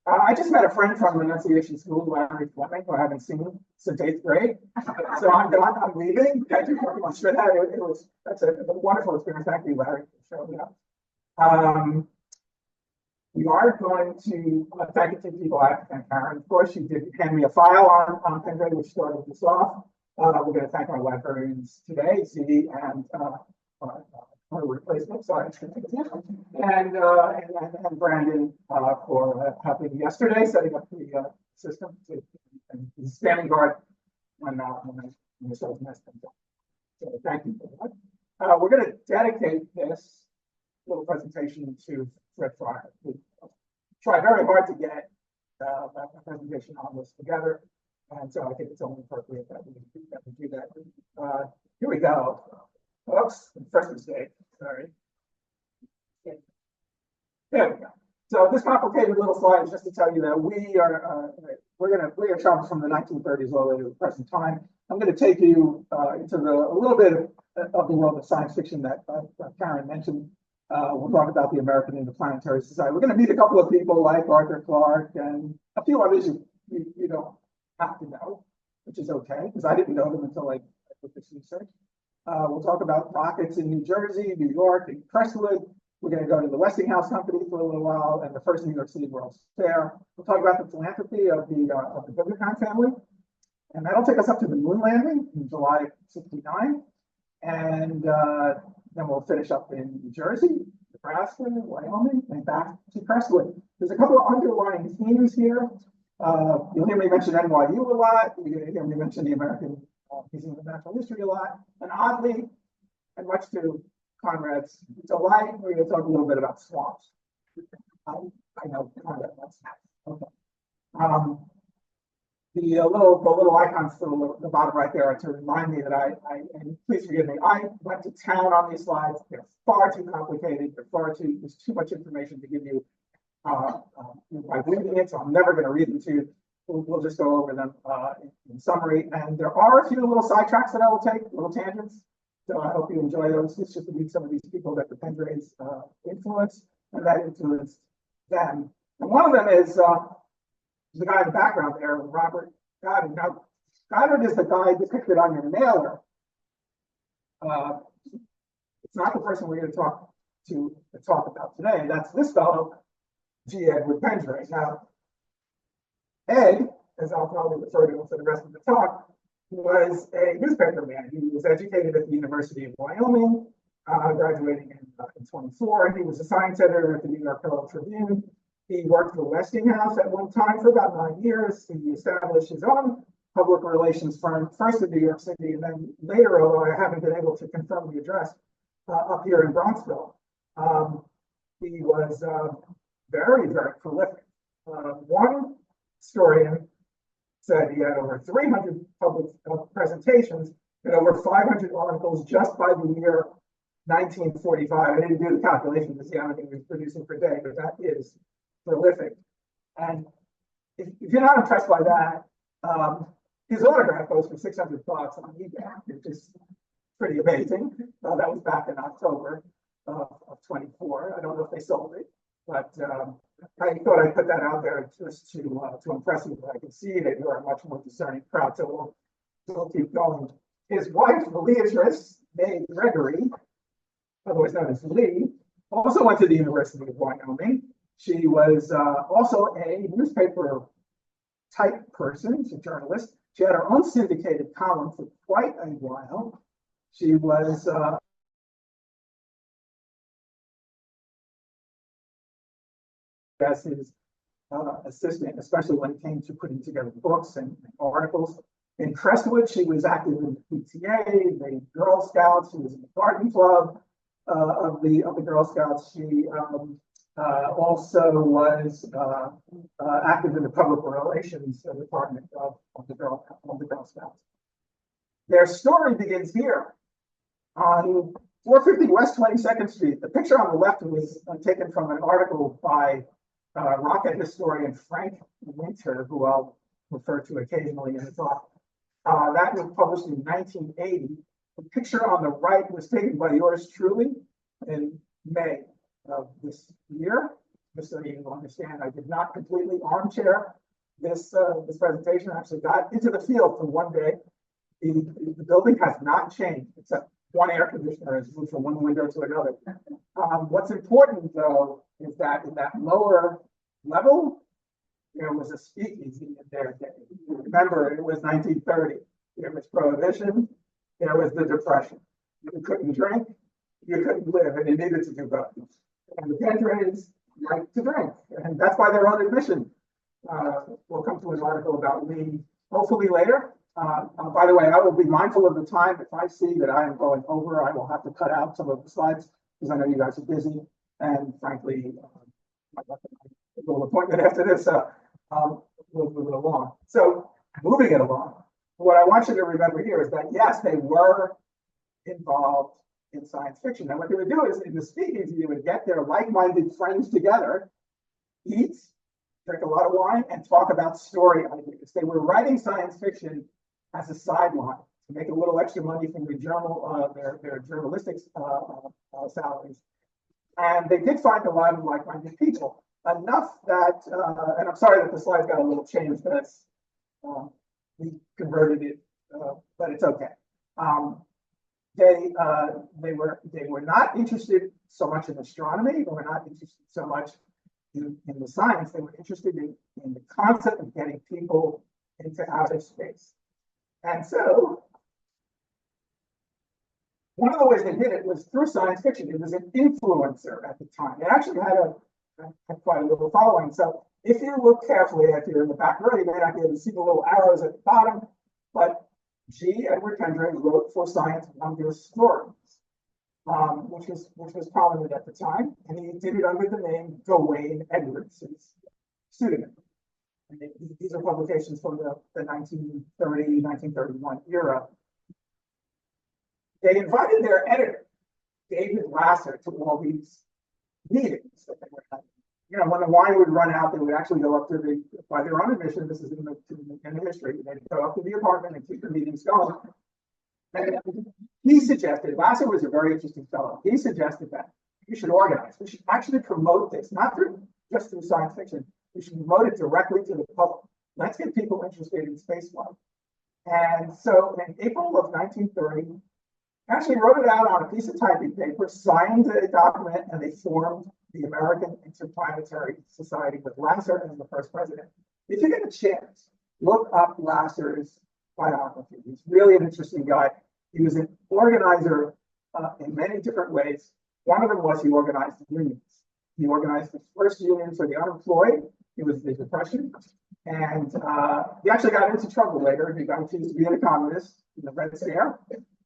I just met a friend from Annunciation School, Larry Fleming, who I haven't seen since 8th grade. So I'm done. I'm leaving. Thank you very much for that. That's a wonderful experience. Thank you, Larry, for showing up. We are going to thank a few people. I have to thank Karen. Of course, she did hand me a file on Pendray, which started this off. We're going to thank our librarians today, CD and her replacement, sorry, and Brandon for helping yesterday, setting up the system and the standing guard when the show messed up. So thank you for that. We're going to dedicate this little presentation to Fred Fryer. We tried very hard to get a presentation on this together, and so I think it's only appropriate that we do that. Here we go. Oops, first mistake. Sorry. There we go. So this complicated little slide is just to tell you that we're gonna travel from the 1930s all the way to the present time. I'm going to take you into a little bit of the world of science fiction that Karen mentioned. We'll talk about the American Interplanetary Society. We're going to meet a couple of people like Arthur Clarke and a few others you don't have to know, which is okay, because I didn't know them until I did this research. We'll talk about rockets in New Jersey, New York, and Crestwood. We're going to go to the Westinghouse Company for a little while and the first New York City World's Fair. We'll talk about the philanthropy of the Guggenheim family. And that'll take us up to the moon landing in July '69. And then we'll finish up in New Jersey, Nebraska, Wyoming, and back to Crestwood. There's a couple of underlying themes here. You'll hear me mention NYU a lot. You're going to hear me mention the American Museum of Natural History a lot. And oddly, and much to Conrad's delight, we're going to talk a little bit about swamps. I know Conrad likes that. Okay. The little icons to the bottom right there are to remind me that and please forgive me, I went to town on these slides. They're far too complicated. There's too much information to give you by reading it, so I'm never going to read them to you. We'll just go over them in summary. And there are a few little sidetracks that I will take, little tangents. So I hope you enjoy those. It's just to meet some of these people that the Pendrays influenced and that influenced them. And one of them is the guy in the background there, Robert Goddard. Now, Goddard is the guy depicted on your mailer. It's not the person we're going to talk about today. That's this fellow, G. Edward Pendray. Now, Ed, as I'll probably refer to him for the rest of the talk, was a newspaper man. He was educated at the University of Wyoming, graduating in 24. He was a science editor at the New York Herald Tribune. He worked for Westinghouse at one time for about 9 years. He established his own public relations firm, first in New York City, and then later, although I haven't been able to confirm the address, up here in Bronxville. He was very, very prolific. One historian said he had over 300 public presentations and over 500 articles just by the year 1945. I didn't do the calculation to see how many he was producing per day, but that is prolific. And if you're not impressed by that, his autograph goes for $600 on eBay, which is pretty amazing. That was back in October of 24. I don't know if they sold it, but I thought I'd put that out there just to impress you. But I can see that you're a much more discerning crowd, so we'll keep going. His wife, Leatrice, Gregory, otherwise known as Lee, also went to the University of Wyoming. She was also a newspaper type person. She's a journalist. She had her own syndicated column for quite a while. She was as his assistant, especially when it came to putting together books and articles. In Crestwood, she was active in the PTA, the Girl Scouts. She was in the garden club of the Girl Scouts. She also was active in the public relations department of the Girl Scouts. Their story begins here on 450 West 22nd Street. The picture on the left was taken from an article by rocket historian Frank Winter, who I'll refer to occasionally in the talk. That was published in 1980. The picture on the right was taken by yours truly in May of this year. just so you understand, I did not completely armchair this presentation. I actually got into the field for one day. The building has not changed, except one air conditioner has moved from one window to another. What's important, though, is that in that lower level, there was a speakeasy in there. Remember, it was 1930. There was prohibition. There was the Depression. You couldn't drink. You couldn't live, and you needed to do both. And the Pendrays like to drink, and that's by their own admission. We'll come to an article about Lee hopefully later. By the way, I will be mindful of the time. If I see that I am going over, I will have to cut out some of the slides because I know you guys are busy. And frankly, I've got a little appointment after this, so we'll move it along. So moving it along, what I want you to remember here is that, yes, they were involved in science fiction. And what they would do is in the speakeasy, they would get their like-minded friends together, eat, drink a lot of wine, and talk about story ideas. They were writing science fiction as a sideline to make a little extra money from the journal, their journalistic salaries. And they did find a lot of like-minded people, enough that, and I'm sorry that the slides got a little changed, but we converted it, but it's okay. They were not interested so much in astronomy. They were not interested so much in the science. They were interested in the concept of getting people into outer space. And so one of the ways they did it was through science fiction. It was an influencer at the time. It actually had quite a little following. So if you look carefully, if you're in the back row, you may not be able to see the little arrows at the bottom, but Edward Pendray wrote for Science Wonder Stories, which was prominent at the time, and he did it under the name Gawain Edwards, his pseudonym. And these are publications from the 1930, 1931 era. They invited their editor, David Lasser, to all these meetings that they were having. You know, when the wine would run out, they would actually go up to by their own admission, this is in the history, they'd go up to the apartment and keep the meetings going. And he suggested, Lasser was a very interesting fellow, he suggested that you should organize. We should actually promote this, not just through science fiction. We should promote it directly to the public. Let's get people interested in spaceflight. And so in April of 1930, actually wrote it out on a piece of typing paper, signed a document, and they formed the American Interplanetary Society with Lasser as the first president. If you get a chance, look up Lasser's biography. He's really an interesting guy. He was an organizer in many different ways. One of them was he organized unions. He organized the first union for the unemployed. It was the Depression. And he actually got into trouble later. He got accused of being a communist in the Red Scare.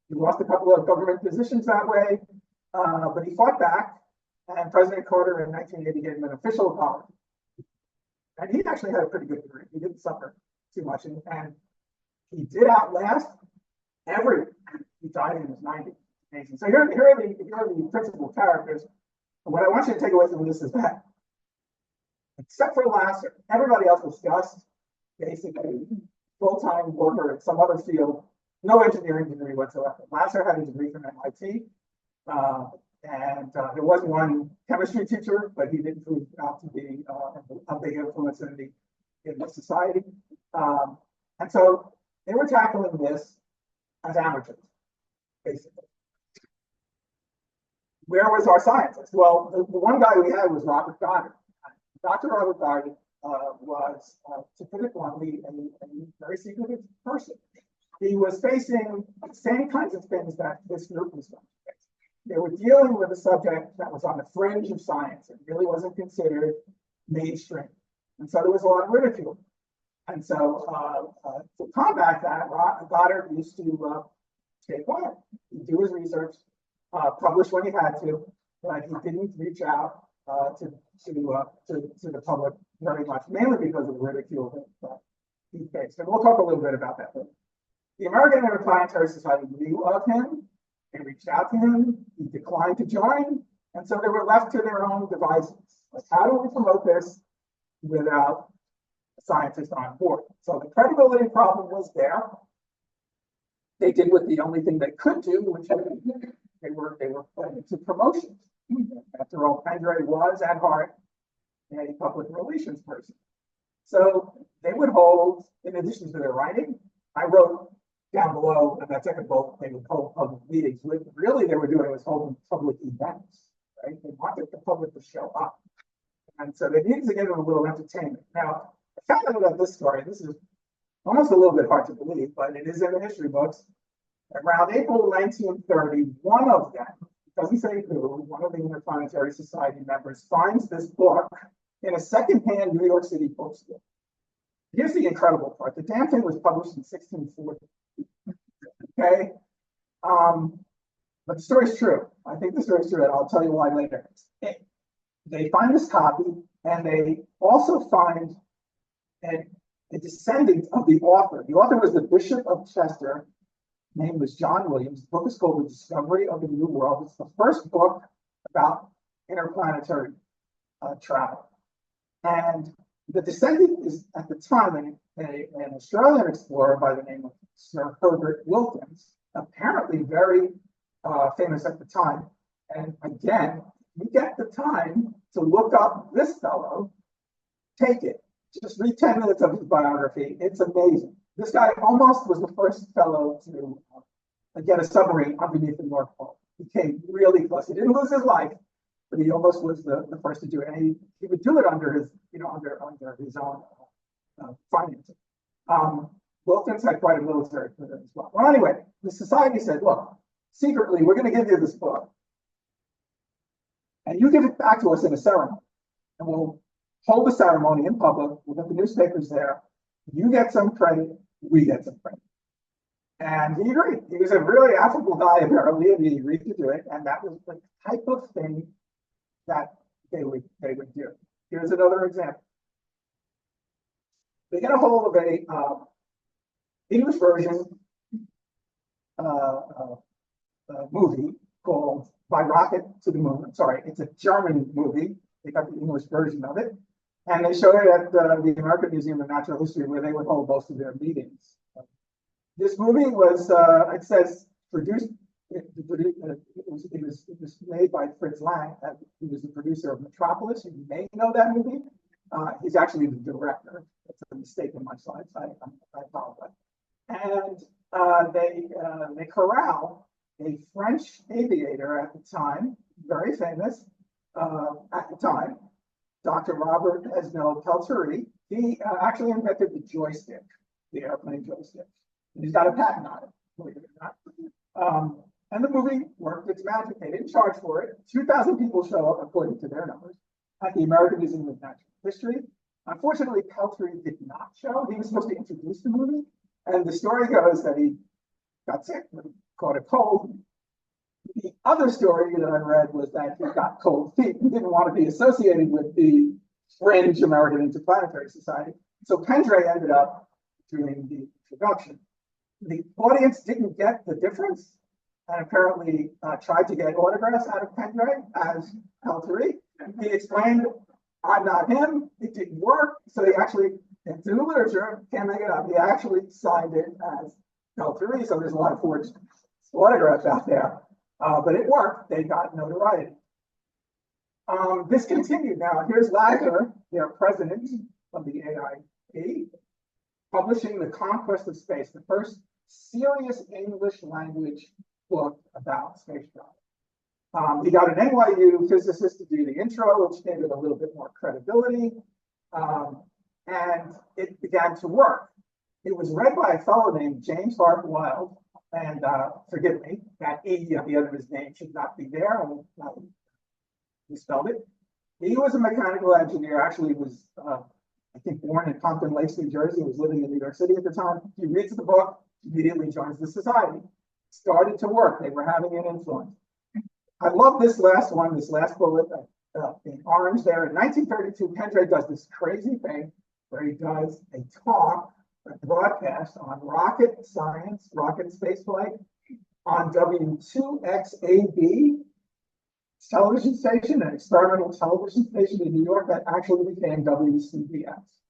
He lost a couple of government positions that way, but he fought back. And President Carter in 1980 gave him an official apology. And he actually had a pretty good career. He didn't suffer too much. And he did outlast everyone. He died in his 90s. Amazing. So here are the principal characters. And what I want you to take away from this is that, except for Lasser, everybody else was just basically full-time worker in some other field, no engineering degree whatsoever. Lasser had a degree from MIT. And there was one chemistry teacher, but he didn't prove out to be a big influence in the society. And so they were tackling this as amateurs, basically. Where was our scientist? Well, the one guy we had was Robert Goddard. Dr. Robert Goddard was, to put it bluntly, a very secretive person. He was facing the same kinds of things that this group was going to face. They were dealing with a subject that was on the fringe of science. It really wasn't considered mainstream. And so there was a lot of ridicule. And so to combat that, Goddard used to stay quiet. He'd do his research, publish when he had to, but he didn't reach out to the public very much, mainly because of the ridicule that he faced. And we'll talk a little bit about that later. The American Interplanetary Society knew of him. They reached out to him. He declined to join. And so they were left to their own devices. Like, how do we promote this without a scientist on board? So the credibility problem was there. They did what the only thing they could do, which they were put into promotions. After all, Pendray was at heart a public relations person. So they would hold, in addition to their writing, I wrote down below in that second bullet, they would hold public meetings. What really they were doing was holding public events, right? They wanted the public to show up. And so they needed to give them a little entertainment. Now, I found out about this story. This is almost a little bit hard to believe, but it is in the history books. Around April 1930, one of them, it doesn't say who, one of the Interplanetary Society members finds this book in a secondhand New York City bookstore. Here's the incredible part. The damn thing was published in 1640. Okay? But the story's true. I think the story's true, and I'll tell you why later. They find this copy, and they also find a descendant of the author. The author was the Bishop of Chester. His name was John Williams. The book is called The Discovery of the New World. It's the first book about interplanetary travel. And the descendant is, at the time, an Australian explorer by the name of Sir Herbert Wilkins, apparently very famous at the time. And again, you get the time to look up this fellow, take it. Just read 10 minutes of his biography. It's amazing. This guy almost was the first fellow to get a submarine underneath the North Pole. He came really close. He didn't lose his life, but he almost was the first to do it. And he would do it under his, under his own financing. Wilkins had quite a military career as well. Well, anyway, the society said, look, secretly, we're going to give you this book. And you give it back to us in a ceremony. And we'll hold the ceremony in public. We'll get the newspapers there. You get some credit, we get some credit. And he agreed. He was a really affable guy, apparently, and he agreed to do it. And that was the type of thing that they would do. Here's another example. They get a hold of a English version movie called By Rocket to the Moon. Sorry, it's a German movie. They got the English version of it. And they showed it at the American Museum of Natural History, where they would hold most of their meetings. This movie was, it says, it was made by Fritz Lang. He was the producer of Metropolis. You may know that movie. He's actually the director. That's a mistake in my slides. I apologize. And they corral a French aviator at the time, very famous at the time, Dr. Robert Esnault Pelterie. He actually invented the joystick, the airplane joystick. And he's got a patent on it, believe it or not. And the movie worked its magic. They didn't charge for it. 2,000 people show up, according to their numbers, at the American Museum of Natural History. Unfortunately, Pelterie did not show. He was supposed to introduce the movie. And the story goes that he got sick, caught a cold. The other story that I read was that he got cold feet. He didn't want to be associated with the fringe American Interplanetary Society. So Pendray ended up doing the introduction. The audience didn't get the difference and apparently tried to get autographs out of Pendray as Pelterie. He explained, I'm not him, it didn't work. So he actually, it's in the literature, can't make it up, he actually signed it as Pelterie. So there's a lot of forged autographs out there. But it worked, they got notoriety. This continued. Now, here's Lager, their president of the AIP, publishing The Conquest of Space, the first serious English language book about space travel. He got an NYU physicist to do the intro, which gave it a little bit more credibility, and it began to work. It was read by a fellow named James Hart Wilde, and forgive me, that E at the end of his name should not be there. He spelled it. He was a mechanical engineer, actually was, I think, born in Compton Lakes, New Jersey, was living in New York City at the time. He reads the book, immediately joins the society. Started to work, they were having an influence. I love this last one, this last bullet in orange there. In 1932, Pendray does this crazy thing where he does a talk, a broadcast on rocket science, rocket spaceflight on W2XAB television station, an experimental television station in New York that actually became WCBS.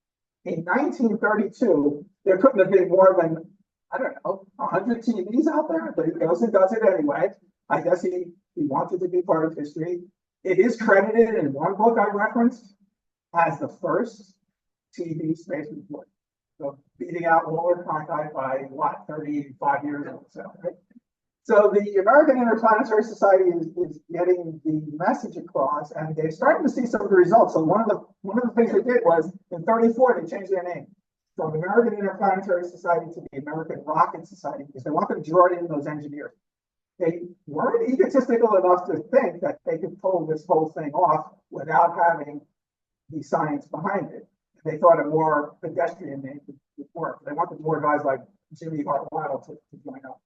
In 1932, there couldn't have been more than, I don't know, 100 TVs out there, but he goes and does it anyway. I guess he wanted to be part of history. It is credited in one book I referenced as the first TV space report. So beating out Willard Cronkite by what, 35 years or so, right? So the American Interplanetary Society is getting the message across, and they're starting to see some of the results. So one of the things they did was in '34 they changed their name from American Interplanetary Society to the American Rocket Society because they wanted to draw in those engineers. They weren't egotistical enough to think that they could pull this whole thing off without having the science behind it. They thought a more pedestrian name would work. They wanted more guys like Jimmy Hartwell to join up.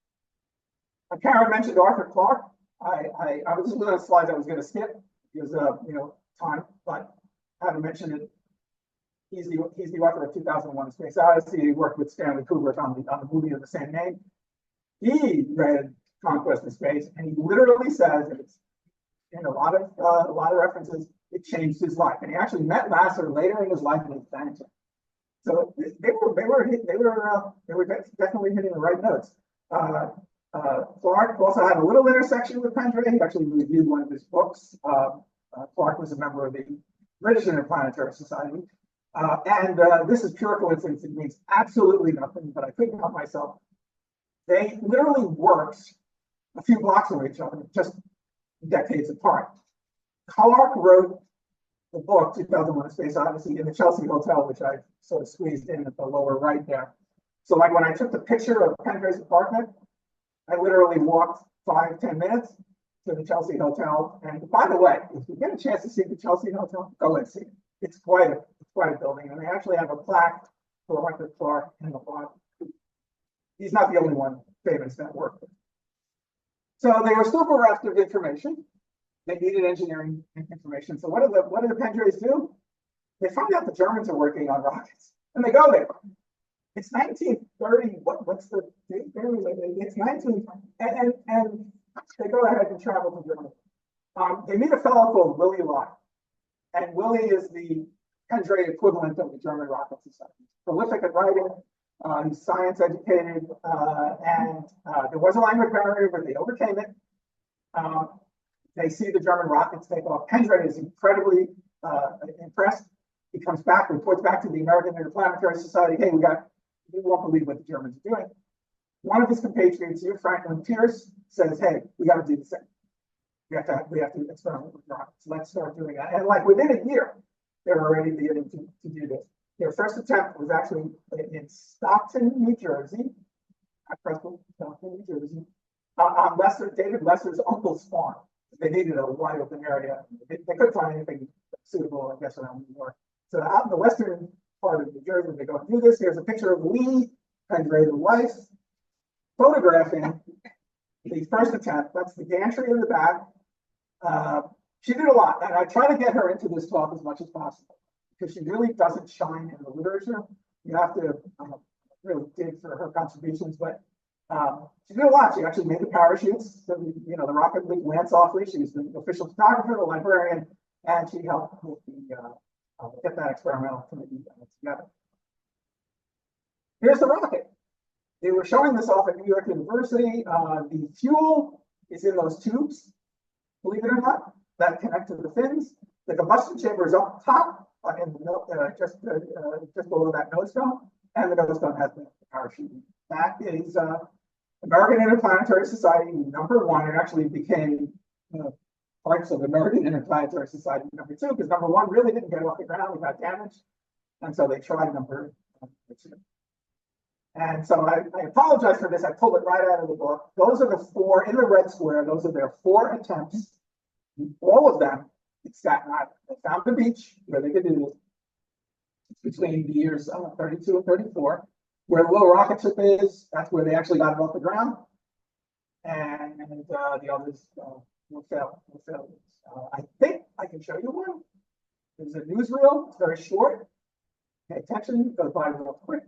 Karen mentioned Arthur Clarke. I was just looking at slides I was going to skip because time, but I haven't mentioned it. He's the author of 2001: A Space Odyssey. He worked with Stanley Kubrick on the movie of the same name. He read Conquest of Space, and he literally says, and it's in a lot of references, it changed his life. And he actually met Lasser later in his life and he thanked him. So they were definitely hitting the right notes. Clarke also had a little intersection with Pendray. He actually reviewed one of his books. Clarke was a member of the British Interplanetary Society. This is pure coincidence. It means absolutely nothing, but I couldn't help myself. They literally worked a few blocks from each other, just decades apart. Clarke wrote the book, 2001: A Space Odyssey, in the Chelsea Hotel, which I sort of squeezed in at the lower right there. So like when I took the picture of Pendrays' apartment, I literally walked 5-10 minutes to the Chelsea Hotel. And by the way, if you get a chance to see the Chelsea Hotel, go and see it. It's quite a building. And they actually have a plaque for Arthur Clarke in the bottom. He's not the only one famous that worked with. So they were still bereft of information. They needed engineering information. So what do the Pendrays do? They find out the Germans are working on rockets, and they go there. It's 1930. What's the date there? It's 19, and they go ahead and travel to Germany. They meet a fellow called Willy Lott, and Willy is the Pendray equivalent of the German Rocket Society. Prolific at writing, he's science educated, and there was a language barrier, but they overcame it. They see the German rockets take off. Pendray is incredibly impressed. He comes back, reports back to the American Interplanetary Society, hey, you won't believe what the Germans are doing. One of his compatriots here, Franklin Pierce, says, hey, we got to do the same. We have to experiment with rockets. Let's start doing that. And like within a year, they're already beginning to do this. Their first attempt was actually in Stockton, New Jersey, at Crestwood, Stockton, New Jersey, on David Lesser's uncle's farm. They needed a wide open area. They couldn't find anything suitable, I guess, around New York. So out in the western part of New Jersey, they go do this. Here's a picture of Lee Pendray, the wife, photographing the first attempt. That's the gantry in the back. She did a lot, and I try to get her into this talk as much as possible because she really doesn't shine in the literature. You have to really dig for her contributions, but she did a lot. She actually made the parachutes. So the rocket went softly. She was the official photographer, the librarian, and she helped with get that experimental committee together. Here's the rocket. They were showing this off at New York University. The fuel is in those tubes, believe it or not, that connect to the fins. The combustion chamber is up top, just below that nose cone, and the nose cone has the parachute. That is American Interplanetary Society #1. It actually became parts of American Interplanetary Society #2 because #1 really didn't get off the ground. It got damaged, and so they tried #2. And so I apologize for this. I pulled it right out of the book. Those are the 4 in the red square. Those are their 4 attempts. All of them in Staten Island. They found the beach where they could do this between the years 32 and 34. Where the little rocket ship is, that's where they actually got it off the ground. And the others will fail. I think I can show you one. There's a newsreel. It's very short. Pay attention. It goes by real quick.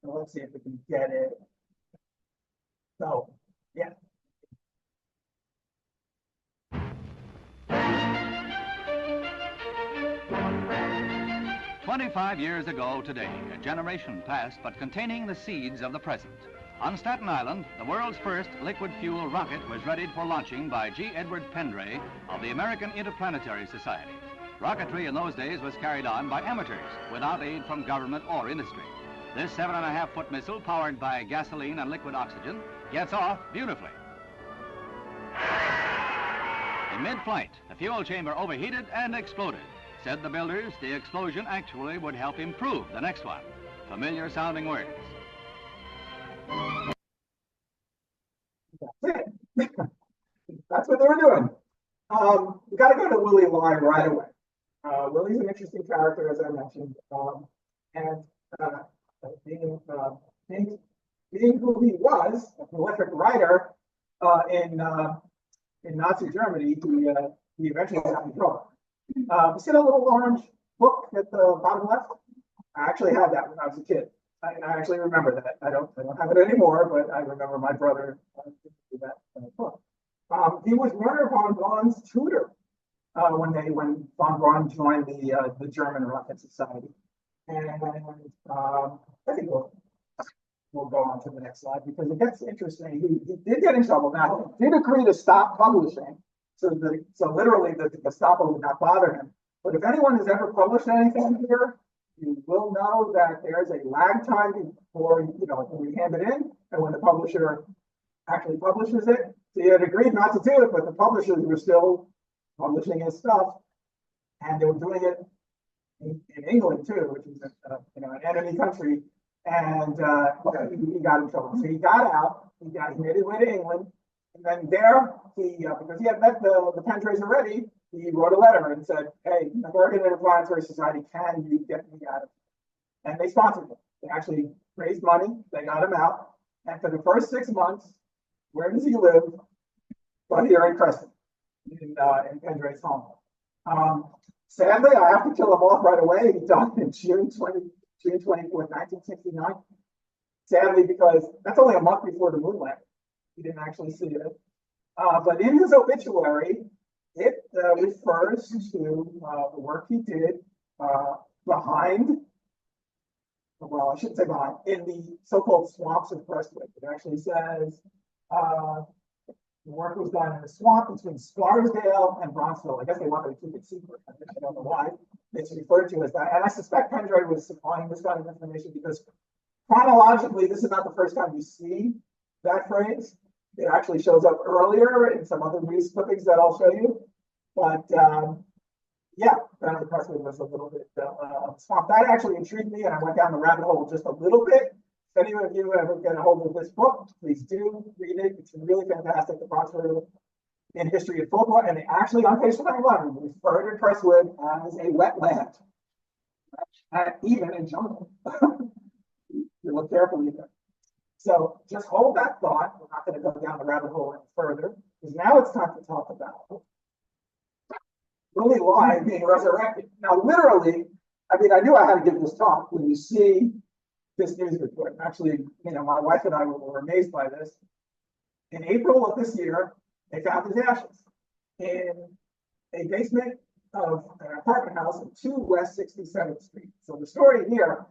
So let's see if we can get it. So, yeah. "25 years ago today, a generation passed, but containing the seeds of the present. On Staten Island, the world's first liquid fuel rocket was readied for launching by G. Edward Pendray of the American Interplanetary Society. Rocketry in those days was carried on by amateurs without aid from government or industry. This 7.5-foot missile, powered by gasoline and liquid oxygen, gets off beautifully. In mid-flight, the fuel chamber overheated and exploded. Said the builders, the explosion actually would help improve the next one. Familiar sounding words. That's it. That's what they were doing. We got to go to Willie Lai right away. Willie's an interesting character, as I mentioned, and being who he was, a prolific writer in Nazi Germany, he eventually got in trouble. You see that little orange book at the bottom left? I actually had that when I was a kid. I actually remember that. I don't have it anymore, but I remember my brother did that book. He was Werner von Braun's tutor when von Braun joined the German Rocket Society. And I think we'll go on to the next slide because it gets interesting. He did get in trouble. Now, he did agree to stop publishing, so literally the Gestapo would not bother him. But if anyone has ever published anything here, you will know that there's a lag time before we hand it in and when the publisher actually publishes it. So he had agreed not to do it, but the publishers were still publishing his stuff, and they were doing it in England too, which is an enemy country. And he got in trouble. So he got out. He made his way to England, and then there because he had met the Pendrays already, he wrote a letter and said, "Hey, American Interplanetary Society, can you get me out of here?" And they sponsored him. They actually raised money. They got him out. And for the first 6 months, where does he live? But here in Crestwood, in Pendrays' home. Sadly, I have to kill him off right away. He died in June 24th, 1969. Sadly, because that's only a month before the moon landing. He didn't actually see it. But in his obituary, it refers to the work he did behind, well, I shouldn't say behind, in the so-called swamps of Crestwood. It actually says the work was done in the swamp between Scarsdale and Bronxville. I guess they wanted to keep it secret. I don't know why. It's referred to as that. And I suspect Pendray was supplying this kind of information because chronologically, this is not the first time you see that phrase. It actually shows up earlier in some other news clippings that I'll show you. But yeah, apparently Crestwood was a little bit swamp. That actually intrigued me, and I went down the rabbit hole just a little bit. If any of you ever get a hold of this book, please do read it. It's really fantastic. The Crestwood in History and Folklore, and they actually on page 21 refer to Crestwood as a wetland, even in jungle. You look carefully there. So just hold that thought. We're not going to go down the rabbit hole any further, because now it's time to talk about Willie Lai being resurrected. Now, literally, I mean, I knew I had to give this talk when you see this news report. Actually, my wife and I were amazed by this. In April of this year, they found his ashes in a basement of an apartment house at 2 West 67th Street. So the story here,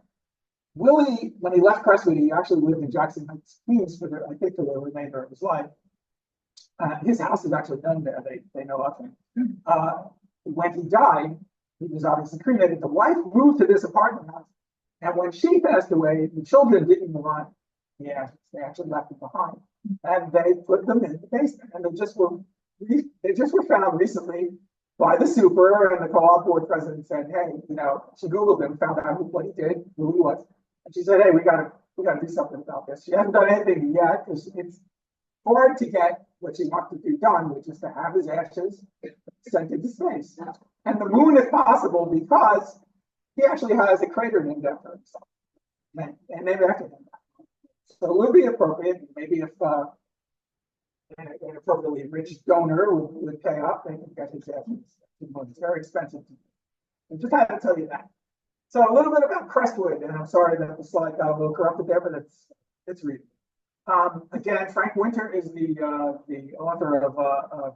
Willie, when he left Crestwood, he actually lived in Jackson Heights, Queens for the remainder of his life. His house is actually done there. They know of him. When he died, he was obviously cremated. The wife moved to this apartment house, and when she passed away, the children didn't want the ashes. They actually left them behind, and they put them in the basement. And they just were found recently by the super, and the co-op board president said, "Hey, she Googled him, found out what he did, who he was, and she said, hey, we gotta do something about this." She hasn't done anything yet because it's hard to get what she wanted to do done, which is to have his ashes sent into space and the moon if possible, because he actually has a crater named after himself and named after him. So it would be appropriate, maybe if an appropriately rich donor would pay up, they could get his ashes. It's very expensive to do. I just had to tell you that. So a little bit about Crestwood, and I'm sorry that the slide got a little corrupted there, but it's readable. Again, Frank Winter is the author of a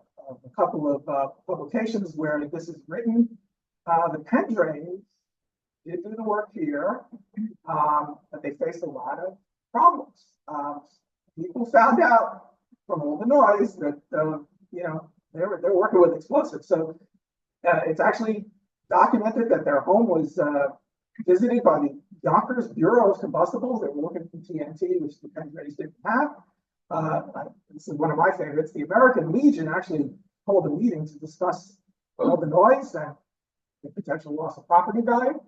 couple of publications where this is written. The Pendrays did do the work here, but they faced a lot of problems. People found out from all the noise that they're working with explosives. So it's actually documented that their home was visited by the Yonkers Bureau of Combustibles. They were looking for TNT, which the Pendrays didn't have. This is one of my favorites. The American Legion actually held a meeting to discuss all the noise and the potential loss of property value.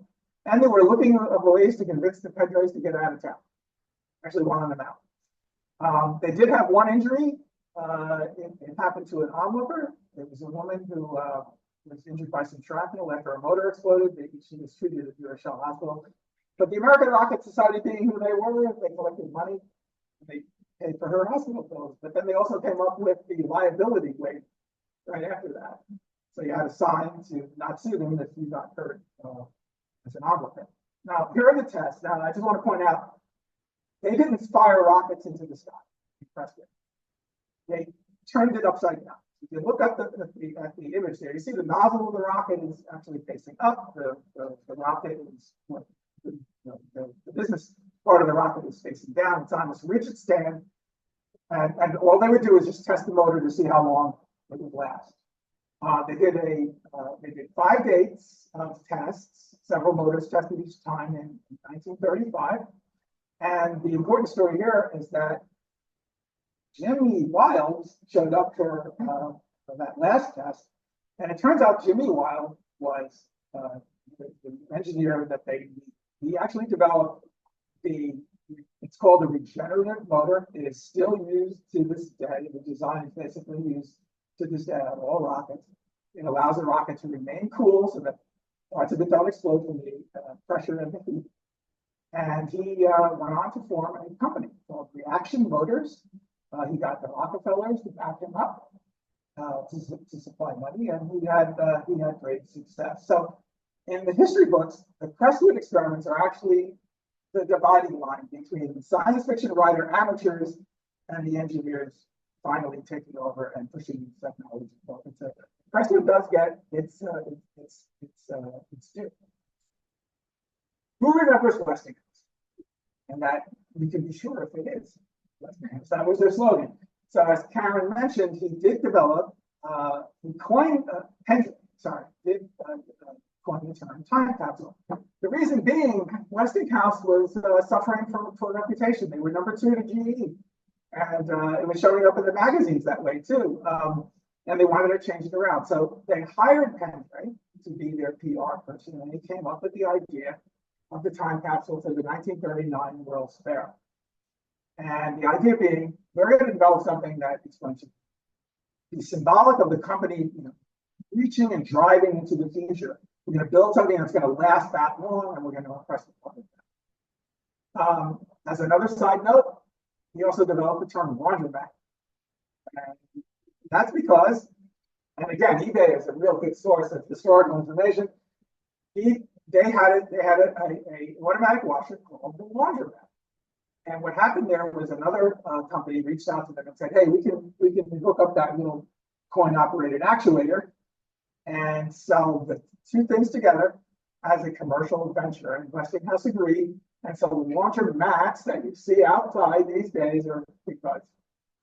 And they were looking at ways to convince the Pendrays to get out of town. Actually wanted them out. They did have one injury. It happened to an onlooker. It was a woman who was injured by some shrapnel after a motor exploded. She was treated at the Shell Hospital. But the American Rocket Society, being who they were, they collected money. They paid for her hospital bills. But then they also came up with the liability waiver right after that. So you had a sign to not sue them if you got hurt as an onlooker. Now, here are the tests. Now, I just want to point out, they didn't fire rockets into the sky in Crestwood. They turned it upside down. If you look at the image there, you see the nozzle of the rocket is actually facing up. The rocket is, the business part of the rocket is facing down. It's on this rigid stand. And all they would do is just test the motor to see how long it would last. They did 5 days of tests, several motors tested each time in 1935. And the important story here is that Jimmy Wiles showed up for that last test. And it turns out Jimmy Wiles was the engineer that he actually developed it's called a regenerative motor. It is still used to this day. The design is basically used to this day on all rockets. It allows the rocket to remain cool so that parts of it don't explode from the pressure and the heat. And he went on to form a company called Reaction Motors. He got the Rockefellers to back him up to supply money, and he had great success. So in the history books, the Crestwood experiments are actually the dividing line between the science fiction writer amateurs and the engineers finally taking over and pushing technology forward. So Crestwood does get its due. Who remembers Westinghouse? And that we can be sure if it is Westinghouse. That was their slogan. So as Karen mentioned, he did develop, he coined, coined the term time capsule. The reason being, Westinghouse was suffering from poor reputation. They were number 2 to GE. And it was showing up in the magazines that way too. And they wanted to change it around. So they hired Pendray to be their PR person, and he came up with the idea of the time capsule for the 1939 World's Fair. And the idea being, we're going to develop something that is going to be symbolic of the company, reaching and driving into the future. We're going to build something that's going to last that long, and we're going to impress the public. As another side note, he also developed the term laundromat. And that's because, and again, eBay is a real good source of historical information. They had an automatic washer called the laundromat. And what happened there was another company reached out to them and said, "Hey, we can hook up that little coin-operated actuator and sell the two things together as a commercial venture." And Westinghouse agreed. And so the laundromats that you see outside these days are because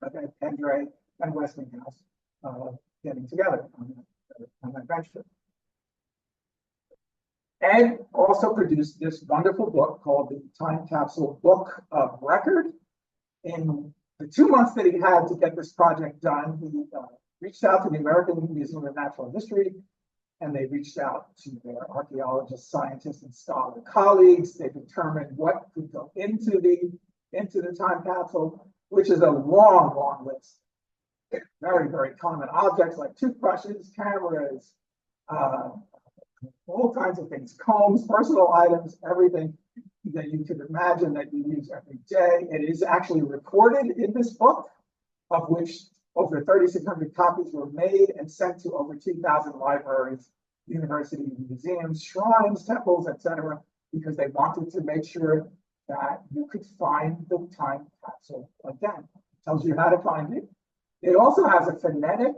of Ed Pendray and Westinghouse getting together on that venture. Ed also produced this wonderful book called the Time Capsule Book of Record. In the 2 months that he had to get this project done, he reached out to the American Museum of Natural History, and they reached out to their archaeologists, scientists, and scholar colleagues. They determined what could go into the time capsule, which is a long, long list. Very, very common objects like toothbrushes, cameras, all kinds of things, combs, personal items, everything that you could imagine that you use every day. It is actually recorded in this book, of which over 3,600 copies were made and sent to over 2,000 libraries, universities, museums, shrines, temples, etc., because they wanted to make sure that you could find the time capsule again. It tells you how to find it. It also has a phonetic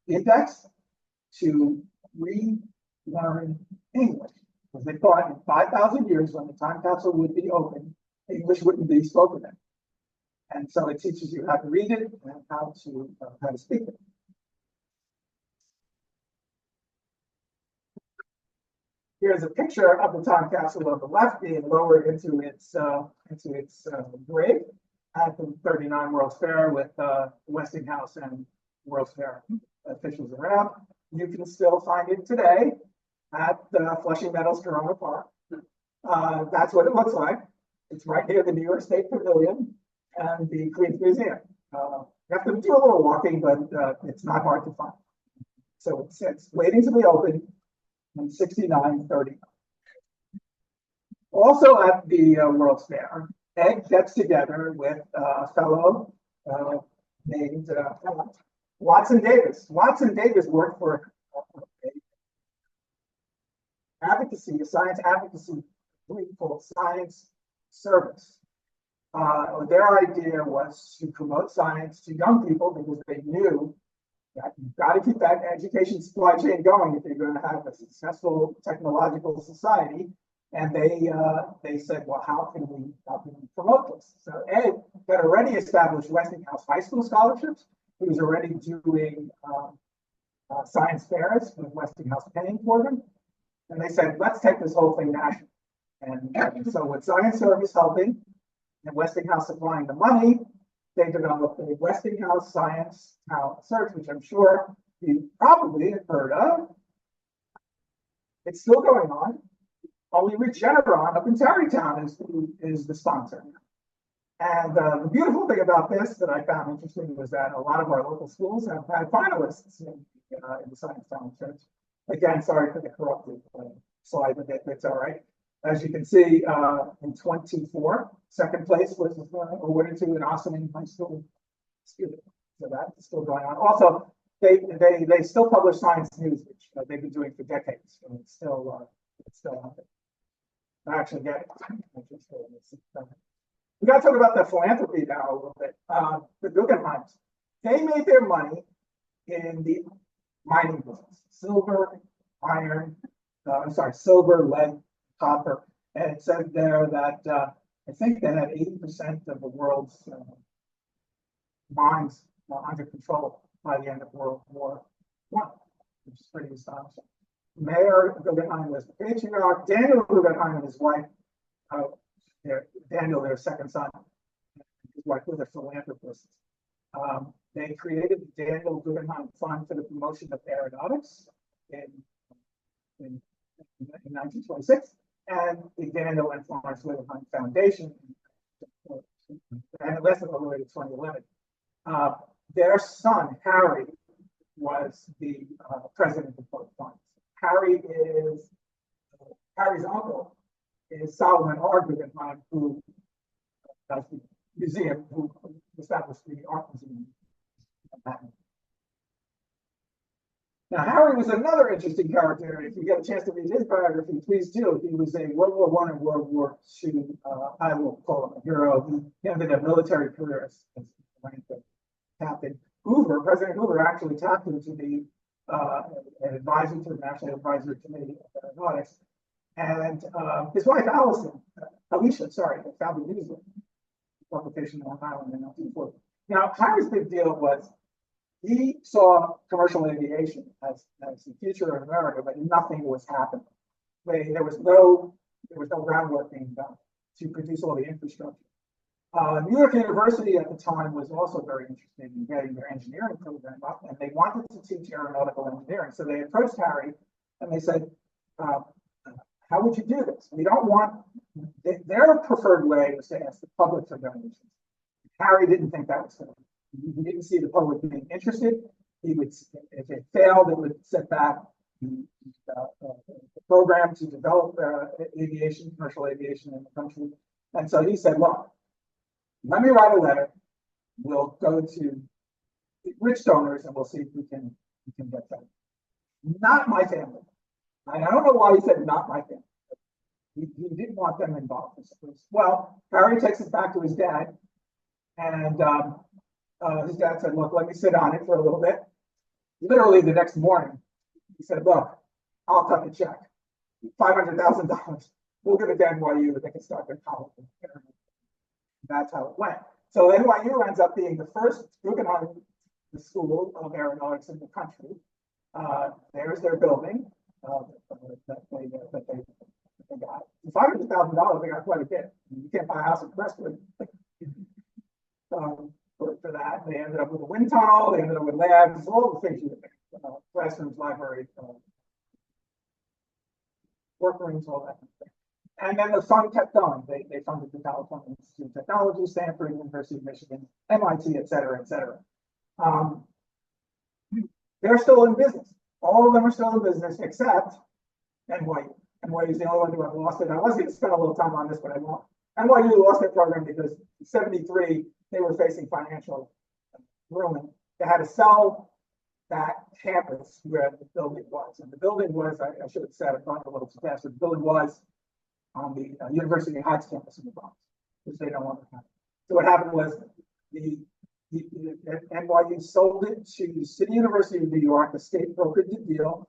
index to relearn English, because they thought in 5,000 years, when the time capsule would be open, English wouldn't be spoken in. And so it teaches you how to read it and how to speak it. Here's a picture of the time capsule on the left being lowered into its grave at the 39 World's Fair with Westinghouse and World's Fair officials around. You can still find it today at Flushing Meadows Corona Park. That's what it looks like. It's right near the New York State Pavilion and the Queens Museum. You have to do a little walking, but it's not hard to find. So it's waiting to be opened in 6930. Also at the World's Fair, Ed gets together with a fellow named Watson Davis. Watson Davis worked for a science advocacy group called Science Service. Their idea was to promote science to young people because they knew that you've got to keep that education supply chain going if you're going to have a successful technological society. And they said, well, how can we promote this? So Ed had already established Westinghouse high school scholarships. He was already doing science fairs with Westinghouse paying for them. And they said, let's take this whole thing national. And so with Science Service helping and Westinghouse supplying the money, they developed a Westinghouse Science Talent Search, which I'm sure you probably have heard of. It's still going on. Only Regeneron up in Tarrytown is the sponsor. And the beautiful thing about this that I found interesting was that a lot of our local schools have had finalists in the Science Talent Search. Again, sorry for the corrupted slide, but that's all right. As you can see, in 24, second place was awarded to an Ossining High School student. So that's still going on. Also, they still publish science news, which they've been doing for decades. So it's still out there. I actually get it. We got to talk about the philanthropy now a little bit. The Guggenheims, they made their money in the mining business: silver, silver, lead, copper. And it said there that I think they had 80% of the world's mines under control by the end of World War I, which is pretty astonishing. Mayor Guggenheim was the patriarch. Daniel Guggenheim and his wife, Daniel, their second son, his wife was a philanthropist. They created the Daniel Guggenheim Fund for the promotion of aeronautics in 1926, and the Daniel and Florence Guggenheim Foundation, and it lasted all the way to 2011. Their son, Harry, was the president of both funds. Harry's uncle is Solomon R. Guggenheim, who does the museum, who established the art museum. Now, Harry was another interesting character. If you get a chance to read his biography, please do. He was a World War I and World War II, I will call him a hero. He ended a military career as captain. President Hoover actually tapped him to be an advisor to the National Advisory Committee of Aeronautics. And his wife, Alicia, founded Newsweek, publication in Long Island in 1940. Now, Harry's big deal was he saw commercial aviation as the future of America, but nothing was happening. There was no groundwork being done to produce all the infrastructure. New York University at the time was also very interested in getting their engineering program up, and they wanted to teach aeronautical engineering. So they approached Harry and they said, how would you do this? We don't want, their preferred way was to ask the public for donations. Harry didn't think that was fair. He didn't see the public being interested. He would, if it failed, it would set back the program to develop aviation, commercial aviation in the country. And so he said, look, let me write a letter. We'll go to rich donors and we'll see if we can get that. Not my family. I don't know why he said not my family. He didn't want them involved. Well, Harry takes us back to his dad, and his dad said, look, let me sit on it for a little bit. Literally the next morning, he said, look, I'll cut the check. $500,000. We'll give it to NYU and they can start their college. That's how it went. So NYU ends up being the first Guggenheim School of Aeronautics in the country. There's their building. they got. $500,000, they got quite a bit. You can't buy a house in Crestwood for that. They ended up with a wind tunnel, they ended up with labs, all the things you would think. Classrooms, library, workrooms, all that kind of thing. And then the fund kept going. They funded the California Institute of Technology, Stanford, University of Michigan, MIT, et cetera, et cetera. They're still in business. All of them are still in business except NYU. NYU is the only one who have lost it. I was going to spend a little time on this, but I won't. NYU lost their program because in '73 they were facing financial ruin. They had to sell that campus where the building was, and the building was, I should have said, I've gone a little too fast, but the building was on the University Heights campus in the Bronx, which they don't want to have. So what happened was the NYU sold it to the City University of New York. The state brokered the deal,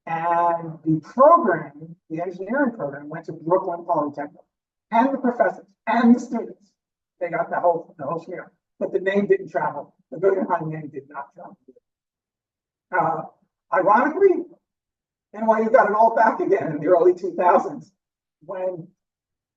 and the program, the engineering program, went to Brooklyn Polytechnic, and the professors and the students. They got the whole share, but the name didn't travel. The Guggenheim name did not travel. Ironically, NYU got it all back again in the early 2000s when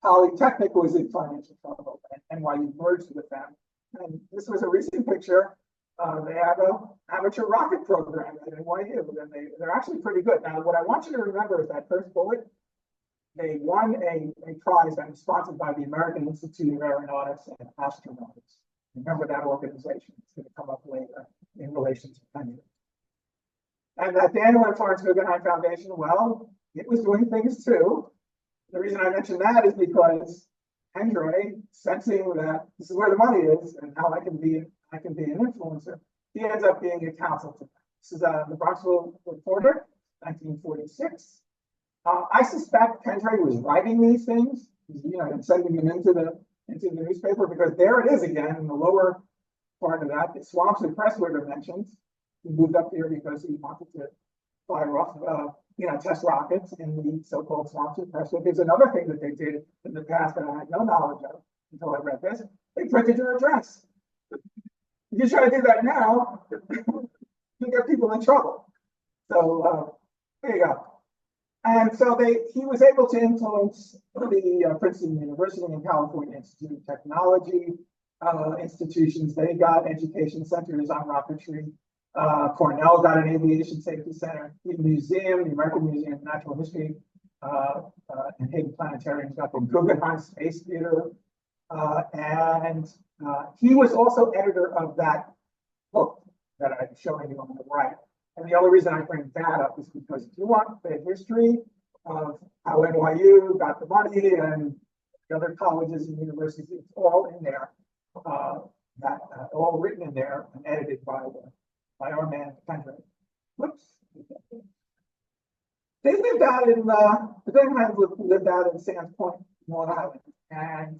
Polytechnic was in financial trouble and NYU merged with them. And this was a recent picture. They have an amateur rocket program at NYU, and they're actually pretty good. Now, what I want you to remember is that first bullet, they won a prize that was sponsored by the American Institute of Aeronautics and Astronautics. Remember that organization. It's going to come up later in relation to Pendrays. And that Daniel and Florence Guggenheim Foundation, well, it was doing things too. The reason I mention that is because Pendray, sensing that this is where the money is and how I can be an influencer, he ends up being a counsel to them. This is the Bronxville Reporter, 1946. I suspect Pendray was writing these things, and sending them into the newspaper, because there it is again in the lower part of that. The swamps in Crestwood are mentioned. He moved up here because he wanted to fire off, test rockets in the so-called swamps in Crestwood. There's another thing that they did in the past that I had no knowledge of until I read this. They printed your address. If you try to do that now, you get people in trouble. So there you go. And so he was able to influence the Princeton University and California Institute of Technology institutions. They got education centers on rocketry. Cornell got an aviation safety center. The museum, the American Museum of Natural History, and Hayden Planetarium got the Guggenheim Space Theater. And he was also editor of that book that I'm showing you on the right. And the only reason I bring that up is because if you want the history of how NYU got the money and the other colleges and universities, it's all in there. All written in there and edited by our man Pendray. Whoops. They lived out in the Guggenheim lived out in Sands Point, Long Island, and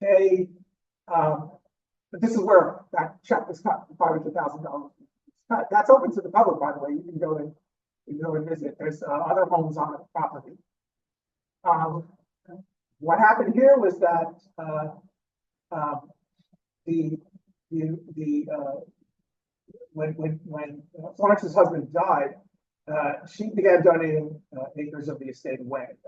they. This is where that check was cut for $500,000. That's open to the public, by the way. You can go and visit. There's other homes on the property. What happened here was that when Florence's husband died, she began donating acres of the estate away.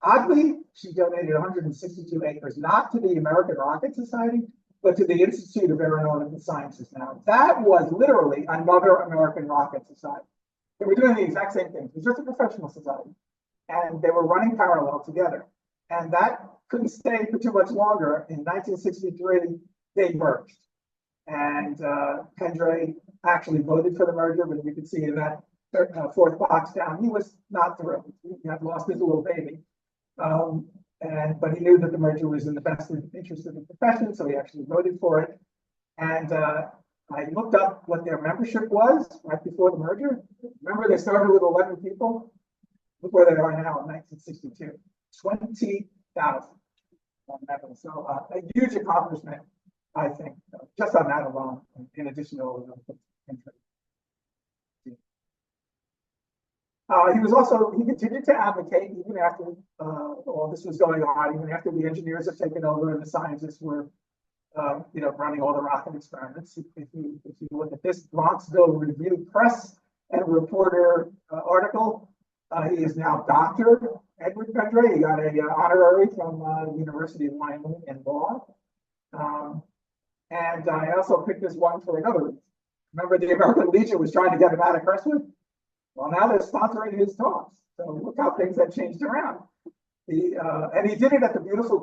Oddly, she donated 162 acres, not to the American Rocket Society, but to the Institute of Aeronautical Sciences. Now, that was literally another American Rocket Society. They were doing the exact same thing. It was just a professional society, and they were running parallel together. And that couldn't stay for too much longer. In 1963, they merged. And Pendray actually voted for the merger, but you can see in that fourth box down, he was not thrilled. He had lost his little baby. But he knew that the merger was in the best interest of the profession, so he actually voted for it. And I looked up what their membership was right before the merger. Remember, they started with 11 people. Look where they are now in 1962, 20,000 members. So a huge accomplishment, I think, just on that alone, in addition to all the other things. He continued to advocate even after all this was going on, even after the engineers had taken over and the scientists were, running all the rocket experiments. If you look at this Bronxville Review Press and Reporter article. He is now Dr. Edward Pendray. He got a honorary from the University of Wyoming in law. And I also picked this one for another reason. Remember, the American Legion was trying to get him out of Crestwood? Well, now they're sponsoring his talks. So look how things have changed around. And he did it at the beautiful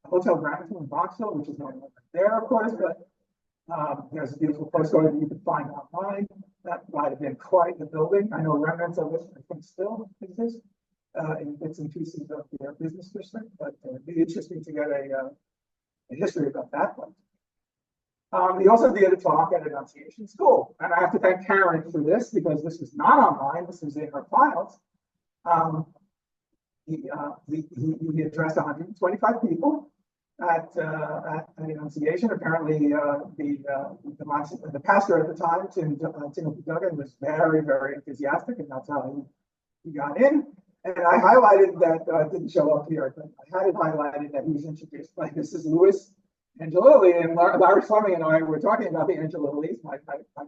Hotel Gramerton in Boxhill, which is no longer there, of course, but there's a beautiful postcard that you can find online. That might have been quite the building. I know remnants of it, I think, still exist in bits and pieces of their business district, but it'd be interesting to get a history about that one. He also did a talk at Annunciation School, and I have to thank Karen for this because this was not online. This was in her files. He addressed 125 people at Annunciation. Apparently, the pastor at the time, Timothy Duggan, was very, very enthusiastic, and that's how he got in. And I highlighted that, didn't show up here, but I had it highlighted that he was introduced by Mrs. Lewis Angelilli, and Larry Fleming and I were talking about the Angelillis, my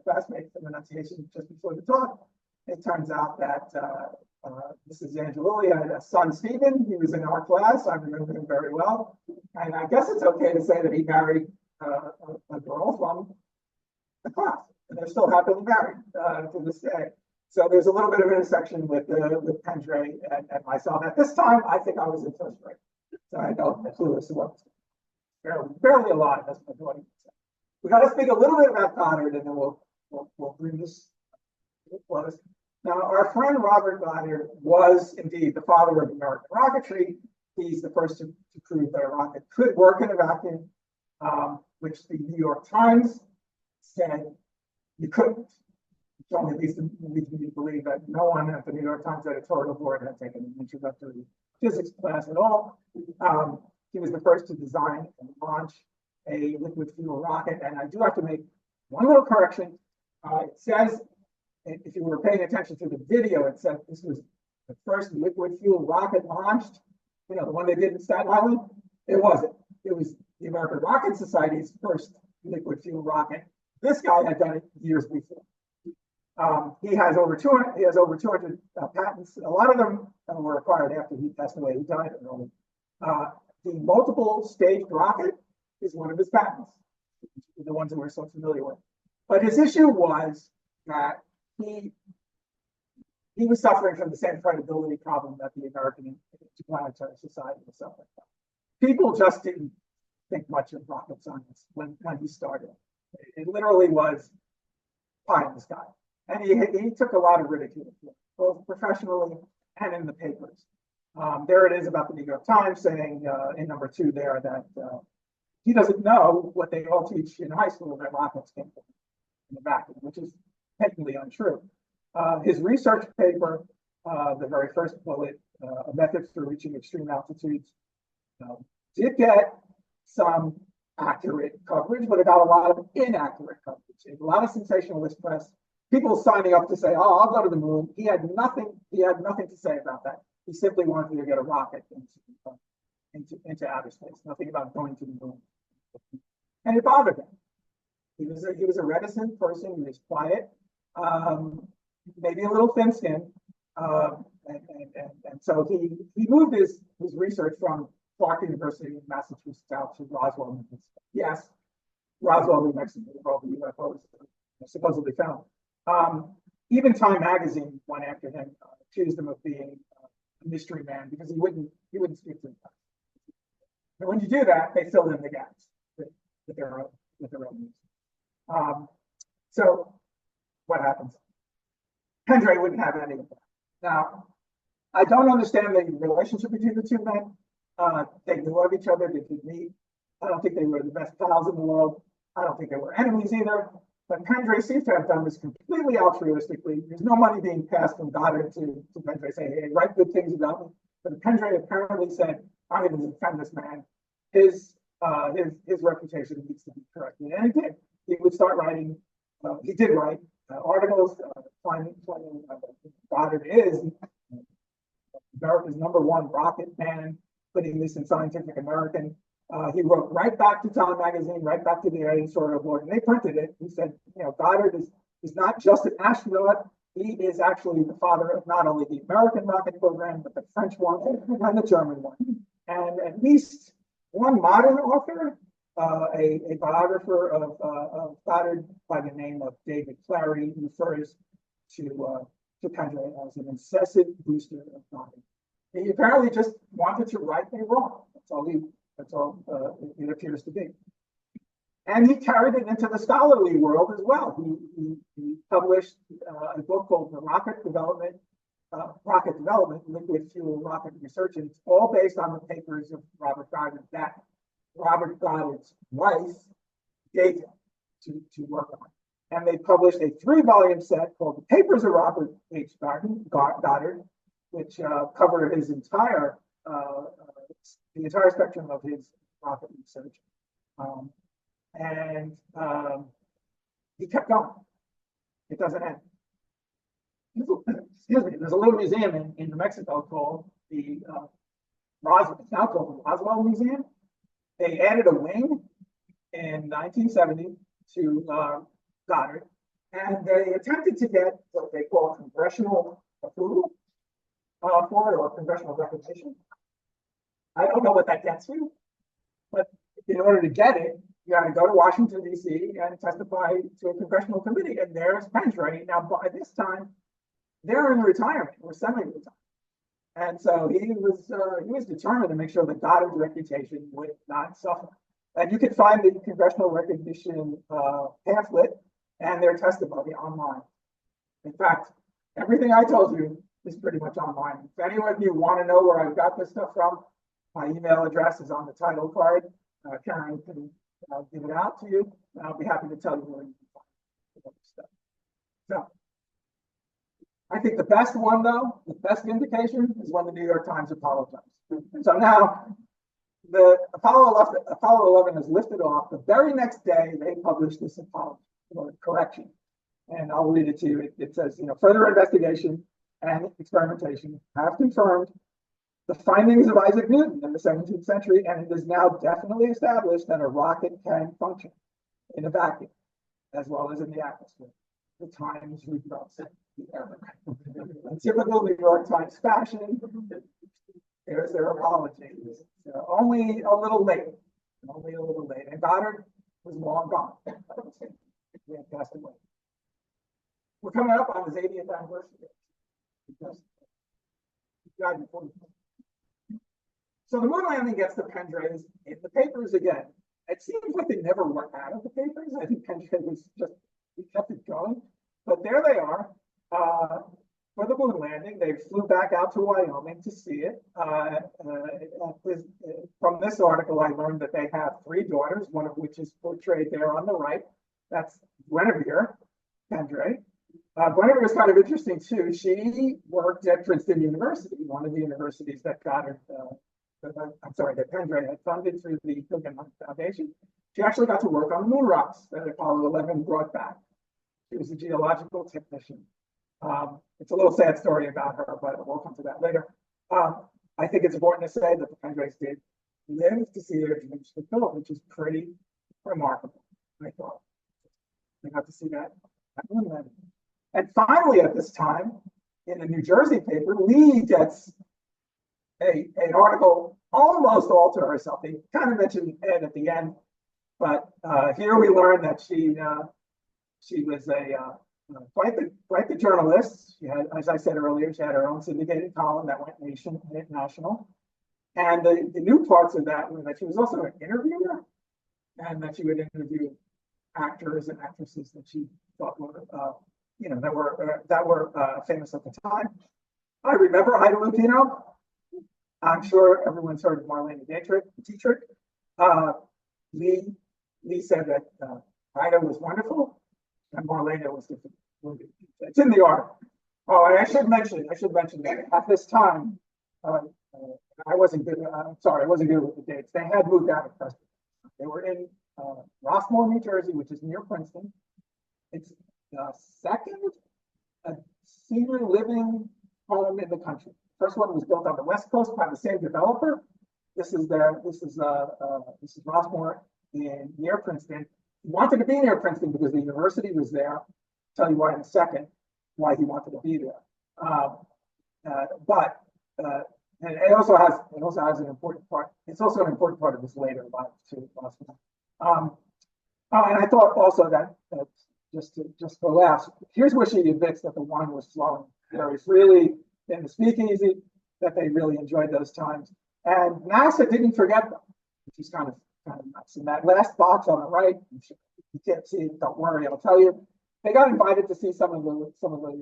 classmates from Annunciation, just before the talk. It turns out that Mrs. Angelilli had a son, Stephen. He was in our class. I remember him very well. And I guess it's okay to say that he married a girl from the class, and they're still happily married to this day. So there's a little bit of intersection with Pendray and myself. At this time, I think I was in first grade, so I know that Lewis was barely alive. That's my 20%. We got to speak a little bit about Goddard, and then we'll bring this to a close. Now, our friend Robert Goddard was indeed the father of American rocketry. He's the first to prove that a rocket could work in a vacuum, which the New York Times said you couldn't. Which only leads me to believe that no one at the New York Times editorial board had taken an introductory physics class at all. He was the first to design and launch a liquid fuel rocket. And I do have to make one little correction. It says, if you were paying attention to the video, it said this was the first liquid fuel rocket launched. You know, the one they did in Staten Island. It wasn't. It was the American Rocket Society's first liquid fuel rocket. This guy had done it years before. He has over 200. He has over 200 patents. A lot of them were acquired after he passed away. He died early. The multiple staged rocket is one of his patents, the ones that we're so familiar with. But his issue was that he was suffering from the same credibility problem that the American Interplanetary Society was suffering from. People just didn't think much of rocket science when he started. It literally was pie in the sky. And he took a lot of ridicule, both professionally and in the papers. There it is about the New York Times saying in number 2 there that he doesn't know what they all teach in high school, that rockets came from in the vacuum, which is technically untrue. His research paper, the very first bullet, a method for reaching extreme altitudes, did get some accurate coverage, but it got a lot of inaccurate coverage. A lot of sensationalist press, people signing up to say, "Oh, I'll go to the moon." He had nothing to say about that. He simply wanted to get a rocket into outer space. Nothing about going to the moon, and it bothered him. He was a reticent person. He was quiet, maybe a little thin-skinned, and so he moved his research from Clark University in Massachusetts out to Roswell, New Mexico. Yes, Roswell, New Mexico, where all the UFOs supposedly found. Even Time magazine went after him, accused him of being a mystery man because he wouldn't speak to them. And when you do that, they fill in the gaps with their own news. So what happens? Pendray wouldn't have any of that. Now, I don't understand the relationship between the two men. They knew of each other. They did meet. I don't think they were the best pals in the world. I don't think they were enemies either. But Pendray seems to have done this completely altruistically. There's no money being passed from Goddard to Pendray saying, "Hey, write good things about me." But Pendray apparently said, "I'm going to defend this man. His reputation needs to be corrected." And he did. He would start writing. He did write articles claiming Goddard is America's #1 rocket man, putting this in Scientific American. He wrote right back to Time magazine, right back to the editorial board, and they printed it. He said, Goddard is not just an astronaut, He is actually the father of not only the American rocket program, but the French one and the German one. And at least one modern author, a biographer of Goddard by the name of David Clary, refers to Pendray as an incessant booster of Goddard. He apparently just wanted to right a wrong. That's all it appears to be. And he carried it into the scholarly world as well. He published a book called The Rocket Development, Liquid Fuel Rocket Research, and it's all based on the papers of Robert Goddard that Robert Goddard's wife gave him to work on. And they published a 3-volume set called The Papers of Robert H. Goddard, which covered his the entire spectrum of his rocket research. And he kept going. It doesn't end. Excuse me. There's a little museum in New Mexico called the Roswell. It's now called the Roswell Museum. They added a wing in 1970 to Goddard, and they attempted to get what they call congressional approval for it, or congressional recognition. I don't know what that gets you, but in order to get it, you got to go to Washington, D.C. and testify to a congressional committee. And there's Pendray. Now, by this time, they're in retirement or semi-retirement. And so he was determined to make sure that Goddard's reputation would not suffer. And you can find the congressional recognition pamphlet and their testimony online. In fact, everything I told you is pretty much online. If any of you want to know where I got this stuff from, my email address is on the title card. Karen can give it out to you, and I'll be happy to tell you where you can find the stuff. So, I think the best one, though, the best indication is when the New York Times apologized. So now, the Apollo 11 is lifted off. The very next day, they published this apology or correction, and I'll read it to you. It says, further investigation and experimentation have confirmed the findings of Isaac Newton in the 17th century, and it is now definitely established that a rocket can function in a vacuum as well as in the atmosphere. The Times rebuts the error. In typical New York Times fashion, there's their apology. Only a little late. And Goddard was long gone. He had passed away. We're coming up on his 80th anniversary. Because he died before the So the moon landing gets the Pendrays in the papers again. It seems like they never went out of the papers. I think Pendray was just, he kept it going. But there they are for the moon landing. They flew back out to Wyoming to see it. From this article, I learned that they have 3 daughters, one of which is portrayed there on the right. That's Guinevere Pendray. Guinevere is kind of interesting too. She worked at Princeton University, one of the universities that Goddard that Pendray had funded through the Guggenheim Foundation. She actually got to work on the moon rocks that Apollo 11 brought back. She was a geological technician. It's a little sad story about her, but we'll come to that later. I think it's important to say that the Pendrays did live to see their dreams fulfilled, which is pretty remarkable, I thought. They got to see that at moon landing. And finally, at this time, in the New Jersey paper, Lee gets an article almost all to herself. They kind of mentioned Ed at the end, but here we learn that she was quite the journalist. She had, as I said earlier, she had her own syndicated column that went national. And the new parts of that were that she was also an interviewer, and that she would interview actors and actresses that she thought were that were famous at the time. I remember Ida Lupino. I'm sure everyone's heard of Marlene Dietrich. Lee said that Ida was wonderful and Marlene was different. It's in the article. Oh, I should mention that at this time, I wasn't good. I wasn't good with the dates. They had moved out of Crestwood. They were in Rossmore, New Jersey, which is near Princeton. It's the second senior living home in the country. First one was built on the West Coast by the same developer. This is Rossmore near Princeton. He wanted to be near Princeton because the university was there. I'll tell you why in a second. why he wanted to be there. But and it also has an important part. It's also an important part of his later life too. Oh, and I thought also that just for laughs, here's where she admits that the wine was flowing very freely in the speakeasy, that they really enjoyed those times. And NASA didn't forget them, which is kind of nuts. In that last box on the right, you can't see it, don't worry, I'll tell you. They got invited to see some of the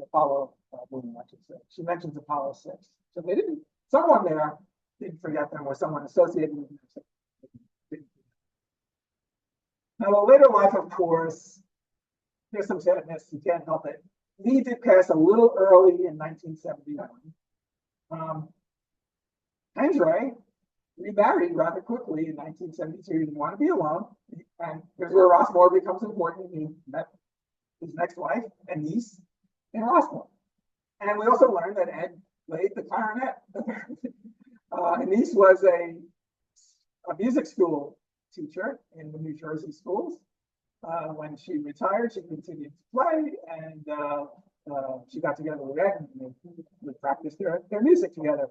Apollo moon launches. She mentions Apollo 6. So they didn't, someone there didn't forget them, or someone associated with them. Now, the later life, of course, there's some sadness, you can't help it. Lee did pass a little early in 1971. Pendray remarried rather quickly in 1972. He didn't want to be alone. And here's where Rossmore becomes important. He met his next wife and niece in Rossmore. And we also learned that Ed played the clarinet. And niece was a music school teacher in the New Jersey schools. When she retired, she continued to play, and she got together with Ed, and they practiced their music together.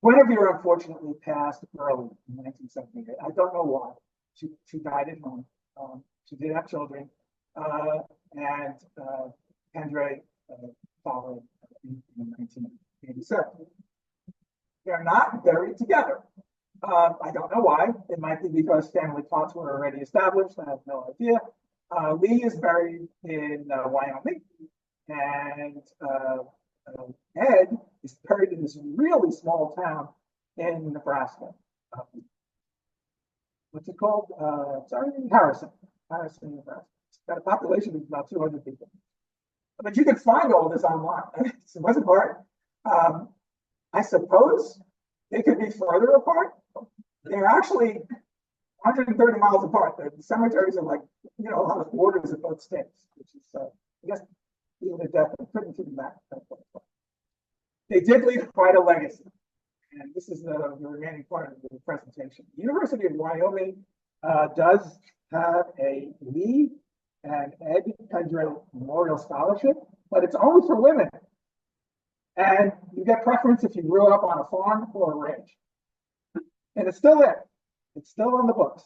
Guinevere unfortunately passed early in 1978. I don't know why. She died at home. She did have children, and Pendray followed in 1987. They're not buried together. I don't know why. It might be because family plots were already established. I have no idea. Lee is buried in Wyoming, and Ed is buried in this really small town in Nebraska. What's it called? Harrison, Nebraska. It's got a population of about 200 people. But you can find all this online. It wasn't hard. I suppose they could be further apart. They're actually 130 miles apart. The cemeteries are like, on the borders of both states, which is, I guess, even the death, I couldn't keep them back. They did leave quite a legacy. And this is the remaining part of the presentation. The University of Wyoming does have a Lee and Ed Pendray Memorial Scholarship, but it's only for women. And you get preference if you grew up on a farm or a ranch. And it's still there. It's still on the books.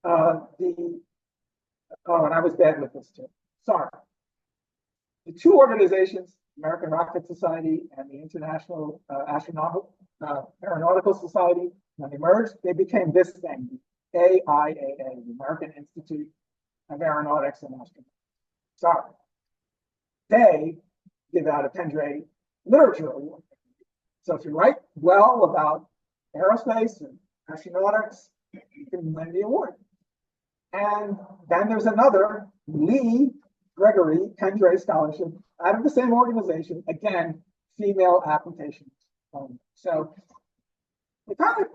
And I was bad with this too. Sorry. The two organizations, American Rocket Society and the International Aeronautical Society, when they merged, they became this thing, the AIAA, the American Institute of Aeronautics and Astronautics. Sorry. They give out a Pendray Literature Award. So if you write well about aerospace and astronautics, you can win the award. And then there's another Lee Gregory Pendray Scholarship out of the same organization, again, female applications. So it kind of,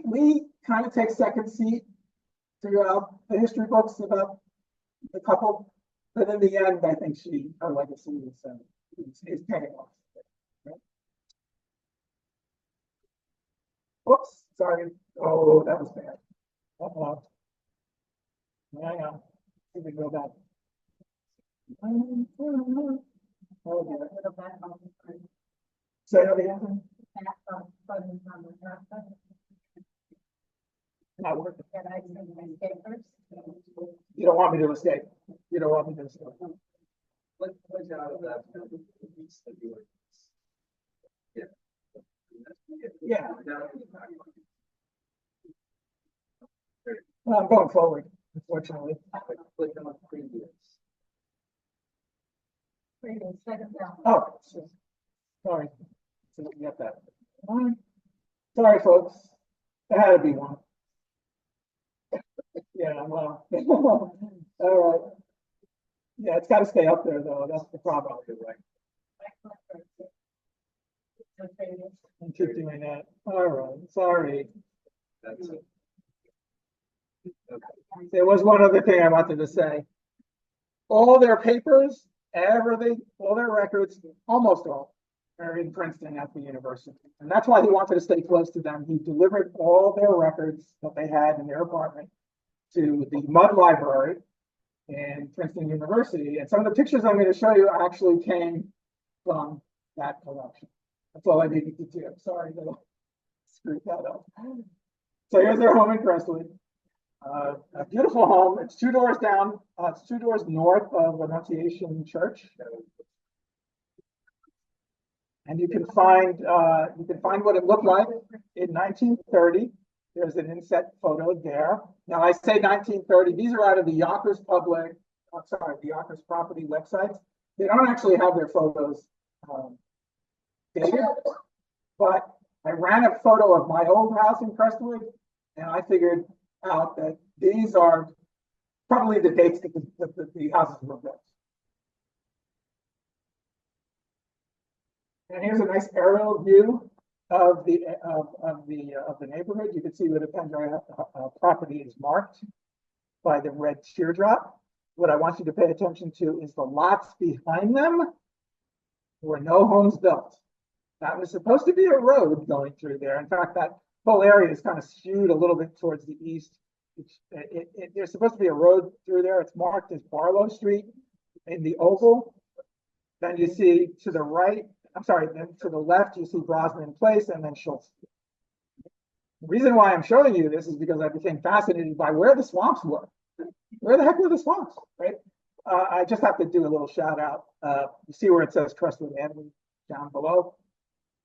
Lee kind of takes second seat throughout the history books about the couple, but in the end, I think her legacy is paying off. Right? Whoops, sorry. Oh, that was bad. Hang on. Let me go back. Say that again. Not working. You don't want me to escape. You don't want me to escape. Yeah. Well, I'm going forward, unfortunately. Oh, sorry. Get that. Sorry, folks. There had to be one. Yeah, well. All right. Yeah, it's got to stay up there, though. That's the problem. I keep doing that. All right. Sorry. There was one other thing I wanted to say. All their papers, everything, all their records, almost all, are in Princeton at the university. And that's why he wanted to stay close to them. He delivered all their records that they had in their apartment to the Mudd Library in Princeton University. And some of the pictures I'm going to show you actually came from that collection. That's all I needed to do. Sorry that I screwed that up. So here's their home in Crestwood. A beautiful home. It's 2 doors down. It's 2 doors north of Annunciation Church. And you can find what it looked like in 1930. There's an inset photo there. Now I say 1930. These are out of the Yonkers the Yonkers property websites. They don't actually have their photos dated, but I ran a photo of my old house in Crestwood, and I figured out that these are probably the dates that the houses were built. And here's a nice aerial view of the neighborhood. You can see where the Pendray property is marked by the red teardrop. What I want you to pay attention to is the lots behind them. There were no homes built. That was supposed to be a road going through there. In fact, that whole area is kind of skewed a little bit towards the east. There's supposed to be a road through there. It's marked as Barlow Street in the oval. Then you see to the right, then to the left, you see Brosnan Place and then Schultz. The reason why I'm showing you this is because I became fascinated by where the swamps were. Where the heck were the swamps, right? I just have to do a little shout out. You see where it says Crestwood Avenue down below?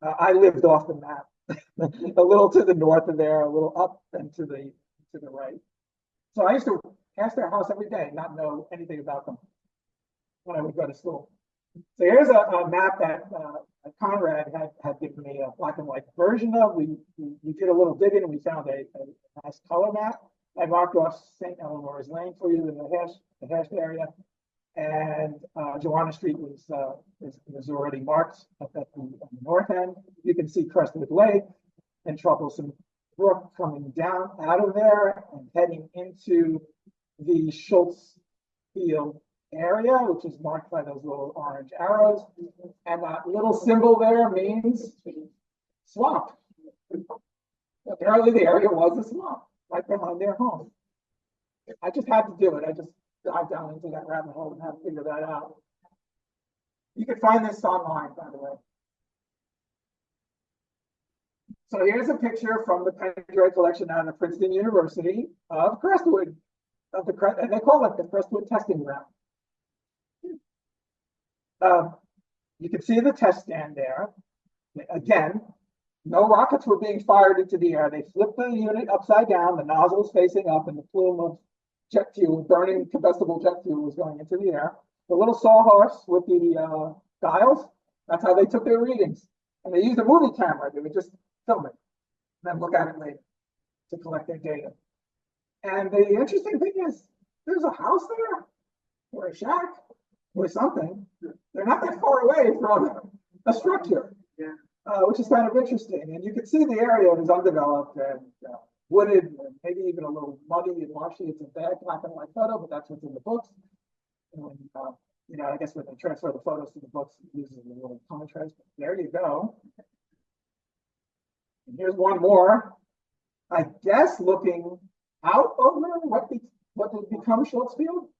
I lived off the map, a little to the north of there, a little up and to the right. So I used to pass their house every day, not know anything about them when I would go to school. So here's a map that Conrad had given me a black and white version of. We did a little digging and we found a nice color map. I marked off St. Eleanor's Lane for you in the hashed area, and Joanna Street was already marked at the north end. You can see Crestwood Lake and Troublesome Brook coming down out of there and heading into the Schultz Field area, which is marked by those little orange arrows. And that little symbol there means swamp. Apparently the area was a swamp right behind their home. I just had to do it. I just dived down into that rabbit hole and had to figure that out. You can find this online, by the way. So here's a picture from the Pendray collection out of Princeton University of Crestwood, and they call it the Crestwood Testing Ground. You can see the test stand there. Again, no rockets were being fired into the air. They flipped the unit upside down, the nozzle was facing up, and the plume of jet fuel, burning combustible jet fuel, was going into the air. The little sawhorse with the dials, that's how they took their readings. And they used a movie camera. They would just film it and then look at it later to collect their data. And the interesting thing is, there's a house there, or a shack, or something. They're not that far away from a structure, which is kind of interesting. And you can see the area is undeveloped and wooded, and maybe even a little muddy and marshy. It's a bad black and white photo, but that's what's in the books. And I guess when they transfer the photos to the books, it uses a little contrast. But there you go. And here's one more. I guess looking out over what would become Schultz Field.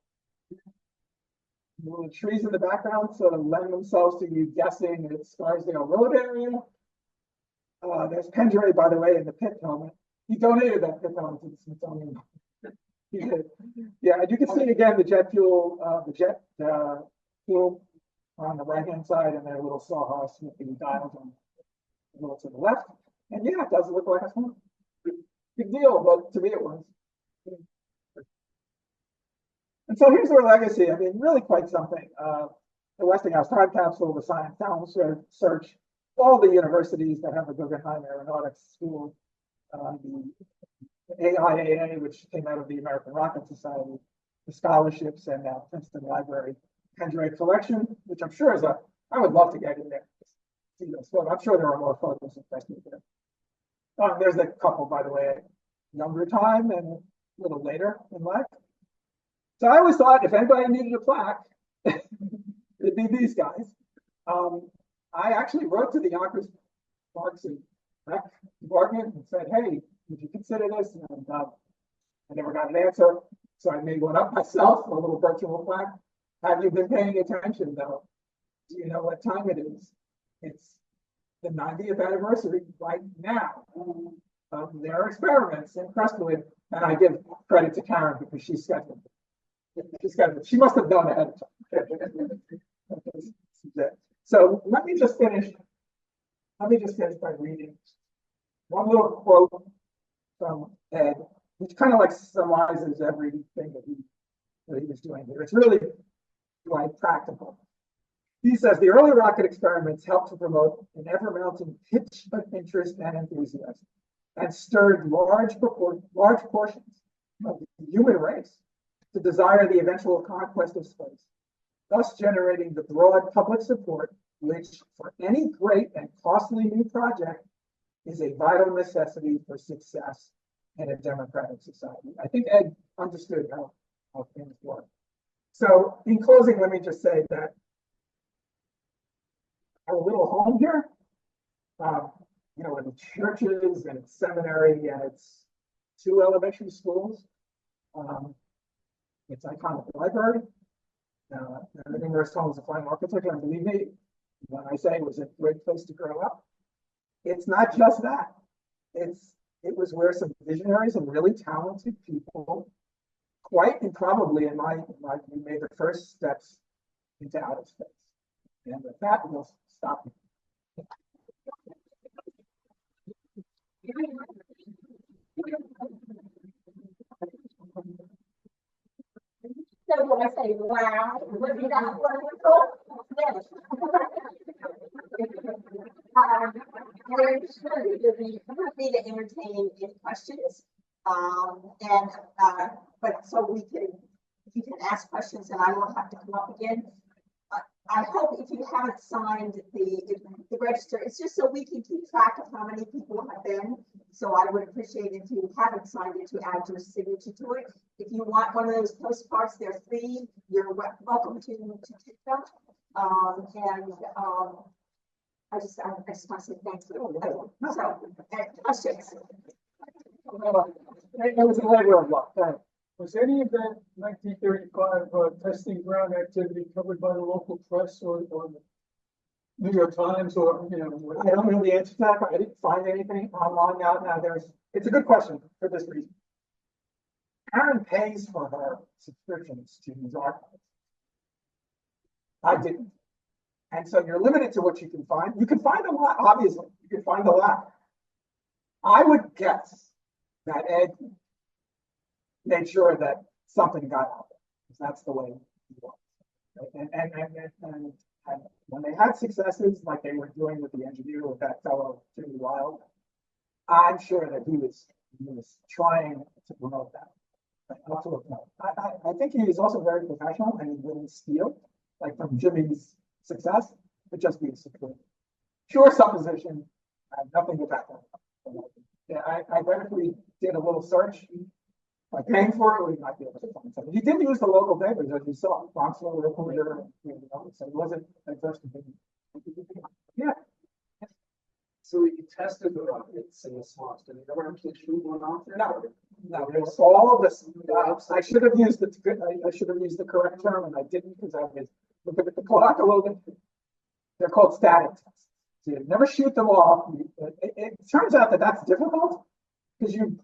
The trees in the background sort of lend themselves to you guessing it's Scarsdale Road area. There's Pendray, by the way, in the pit helmet. He donated that pit helmet to the Smithsonian. He did. Yeah, and you can see again the jet fuel on the right-hand side, and their little sawhorse with the dials on a little to the left. And yeah, it does look like a swamp. Big deal, but to me it was. And so here's their legacy. I mean, really quite something. The Westinghouse Time Capsule, the Science Talent Search, all the universities that have a Guggenheim Aeronautics School, the AIAA, which came out of the American Rocket Society, the scholarships, and Princeton Library Pendray collection, which I'm sure I would love to get in there. See those photos. I'm sure there are more photos of Crestwood there. There's a couple, by the way, younger time and a little later in life. So I always thought if anybody needed a plaque, it'd be these guys. I actually wrote to the Yonkers Parks and Rec Department and said, hey, would you consider this? And I never got an answer, so I made one up myself, a little virtual plaque. Have you been paying attention, though? Do you know what time it is? It's the 90th anniversary right now of their experiments in Crestwood, and I give credit to Karen because she scheduled it. She must have known ahead of time. So let me just finish by reading one little quote from Ed, which kind of like summarizes everything that he was doing here. It's really like practical. He says the early rocket experiments helped to promote an ever-mounting pitch of interest and enthusiasm, and stirred large portions of the human race to desire the eventual conquest of space, thus generating the broad public support, which for any great and costly new project is a vital necessity for success in a democratic society. I think Ed understood how things work. So in closing, let me just say that our little home here, in churches and seminary and it's 2 elementary schools, it's iconic library. Everything there's told is a fine architecture, and believe me, when I say it was a great place to grow up, it's not just that. It was where some visionaries and really talented people, quite improbably in my view, made the first steps into outer space. And with that, we'll stop. So when I say, wow, wasn't that wonderful? Yes. We're sure you'll be happy to entertain any questions. But so you can ask questions and I won't have to come up again. I hope if you haven't signed the register, it's just so we can keep track of how many people have been. So I would appreciate if you haven't signed it to add your signature to it. If you want one of those postcards, they're free. You're welcome to take them. I just want to say thank you. So, questions? It was a labor of love. Was any of that 1935 testing ground activity covered by the local press or the New York Times or, I don't know the answer to that, but I didn't find anything online. Now it's a good question for this reason. Karen pays for her subscriptions to these archives. I didn't. And so you're limited to what you can find. You can find a lot, obviously. You can find a lot. I would guess that Ed made sure that something got out there, because that's the way he was. Right? And when they had successes, like they were doing with the engineer with that fellow Jimmy Wild, I'm sure that he was trying to promote that. I think he was also very professional, and he wouldn't steal, like from Jimmy's success, but just be secure. Pure supposition, nothing to back up. Yeah, I bet if we did a little search by paying for it, we might be able to find something. He did use the local papers, as you saw, Bronxville, Reporter, so it wasn't adverse to him. Yeah. So you tested the rockets in the swamps. Did you ever actually shoot one off there? No, it was all of this. I should have used the correct term, and I didn't because I was looking at the clock a little bit. They're called static tests. So you never shoot them off. It turns out that that's difficult because you.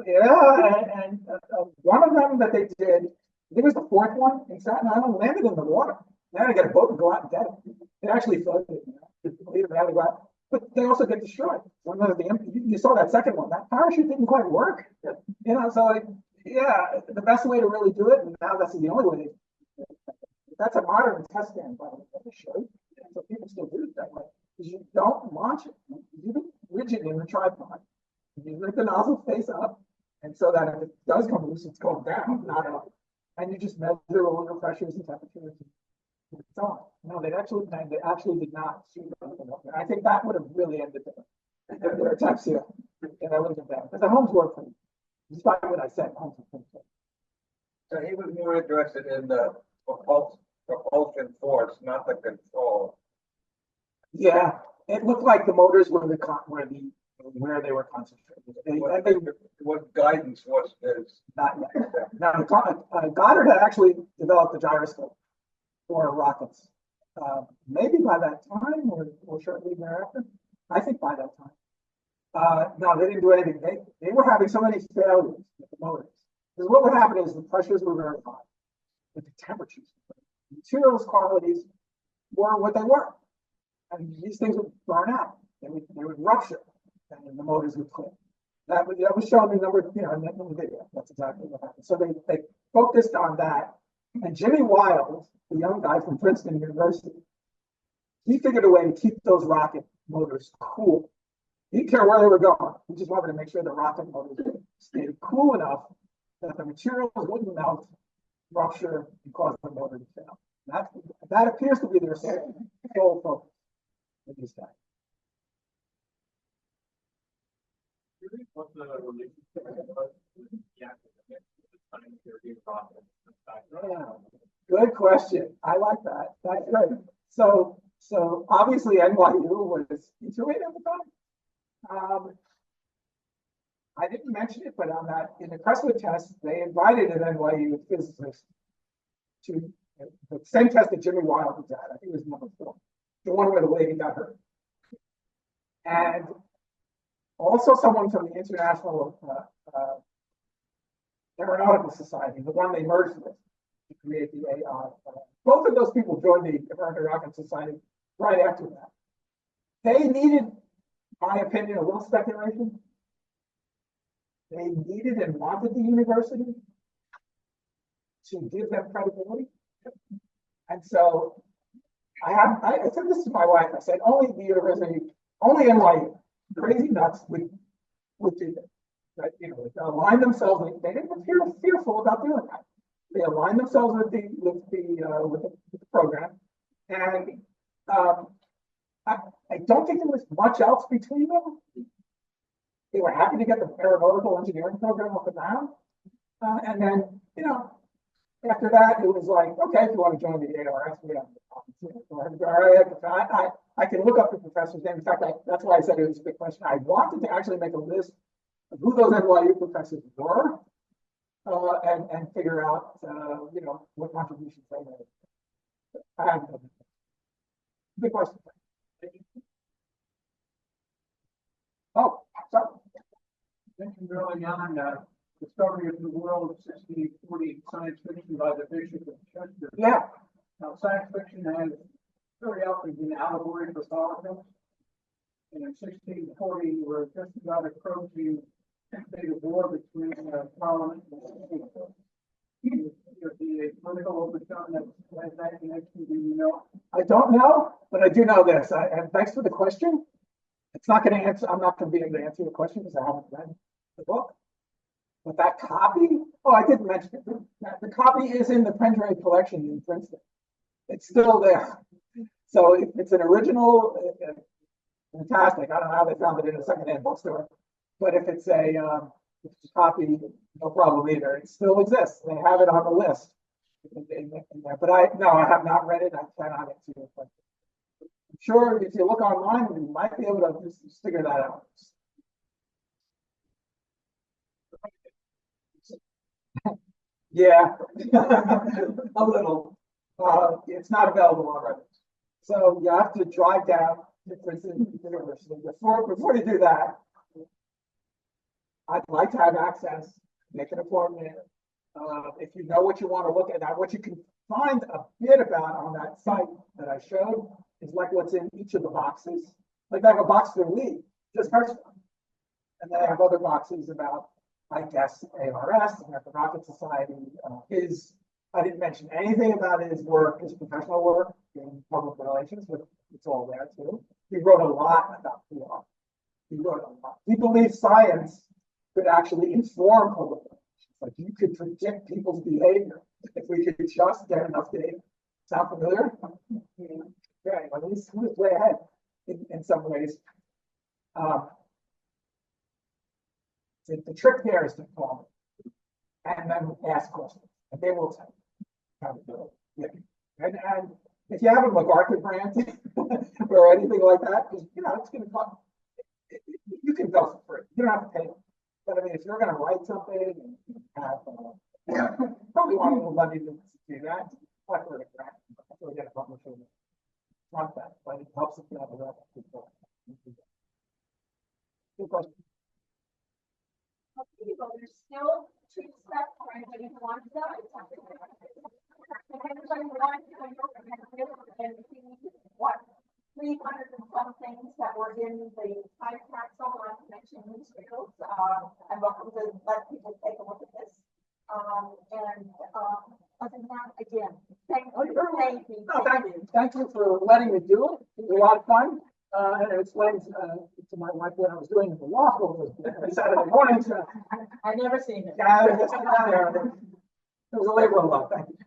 Yeah, and one of them that they did, I think it was the 4th one in Staten Island, landed in the water. They had to get a boat and go out and get it. It actually floated. But they also get destroyed. You saw that second one. That parachute didn't quite work. So the best way to really do it, and now that's the only way. That's a modern test stand, by the way. Let me show you. So people still do it that way. Because you don't launch it. You leave it rigid in the tripod. You let the nozzle face up, and so that if it does come loose, it's going down, not up. And you just measure all your pressures and temperatures. And it's on. No, they actually did not shoot anything up there. I think that would have really ended their attempts here. And that would have been bad. Because the homes were pretty, despite what I said, homes were pretty good. So he was more interested in the propulsion force, not the control. Yeah, it looked like the motors were the where they were concentrated. What guidance was this? Not yet. Now, Goddard had actually developed a gyroscope for rockets. Maybe by that time or shortly thereafter. I think by that time. No, they didn't do anything. They were having so many failures with the motors. Because what would happen is the pressures were very high, but the temperatures, the materials qualities were what they were. And these things would burn out. They would rupture, and the motors would quit. That was shown in number, in the video. That's exactly what happened. So they focused on that. And Jimmy Wild, the young guy from Princeton University, he figured a way to keep those rocket motors cool. He didn't care where they were going. He just wanted to make sure the rocket motors stayed cool enough that the materials wouldn't melt, rupture, and cause the motor to fail. That appears to be their sole focus with these guys. What's the relationship of the academic with the time period process? Yeah, good question. I like that. That's good. So obviously NYU was into it at the time. I didn't mention it, but in the Crestwood test, they invited an NYU physicist to the same test that Jimmy Wild was at. I think it was number 4, the one where the lady got hurt, and also someone from the International Aeronautical Society, the one they merged with to create the AI. Both of those people joined the American Rocket Society right after that. They needed, my opinion, a little speculation. They needed and wanted the university to give them credibility. And so I said this to my wife. I said, only the university, only NYU, crazy nuts would do this. Right? They align themselves. They didn't appear fearful about doing that. They aligned themselves with the program, and I don't think there was much else between them. They were happy to get the aeronautical engineering program off the ground, and then after that it was like, okay, if you want to join the ARS, we have I can look up the professor's name. In fact, that's why I said it was a good question. I wanted to actually make a list of who those NYU professors were. And figure out, what contributions they made. I have no. Good question. Oh, sorry. You mentioned early on discovery of the world of 1640 science fiction by the Bishop of Chester. Yeah. Now, science fiction has very often been allegory for politics. And in 1640, we're just about approaching a state of war between Parliament and the political overtone that has that connection. Do you know? I don't know, but I do know this. And thanks for the question. It's not going to answer. I'm not going to be able to answer your question because I haven't read the book. But that copy, I didn't mention it. The copy is in the Pendray collection in Princeton. It's still there. So if it's an original, fantastic. I don't know how they found it in a secondhand bookstore. But if it's a copy, no problem either. It still exists. They have it on the list. In there. But I have not read it. I cannot answer your question. I'm sure if you look online, you might be able to just figure that out. Yeah, a little. It's not available already. So you have to drive down to Princeton University. Before you do that, I'd like to have access, make an appointment. If you know what you want to look at, what you can find a bit about on that site that I showed is like what's in each of the boxes. Like I have a box for Lee, just personal. And then I have other boxes about, I guess, ARS, American Rocket Society. I didn't mention anything about his work, his professional work in public relations, but it's all there too. He wrote a lot about PR. He wrote a lot. He believed science could actually inform public relations. Like you could predict people's behavior if we could just get enough data. Sound familiar? Yeah, well, he's way ahead in some ways. The trick there is to call and then ask questions, and they will tell you how to do it. Yeah. And if you have a MacArthur grant or anything like that, because it's going to cost. You can go for free. You don't have to pay them. But I mean, if you're gonna write something and you have, probably want a little money to do that, like we're gonna grant, so we get a publisher. Want that, but it helps if you have a record. Good question. Okay, well, there's still two steps for anybody who wants to. If anybody wants to come over and see what 300 and some things that were in the time capsule on connection materials, I'm welcome to let people take a look at this. Other than that, again, thank you. No, thank you. Thank you for letting me do it. It was a lot of fun. And it explains to my wife what I was doing at the law school Saturday morning. I've never seen it. Yeah, it was a labor of love. Thank you.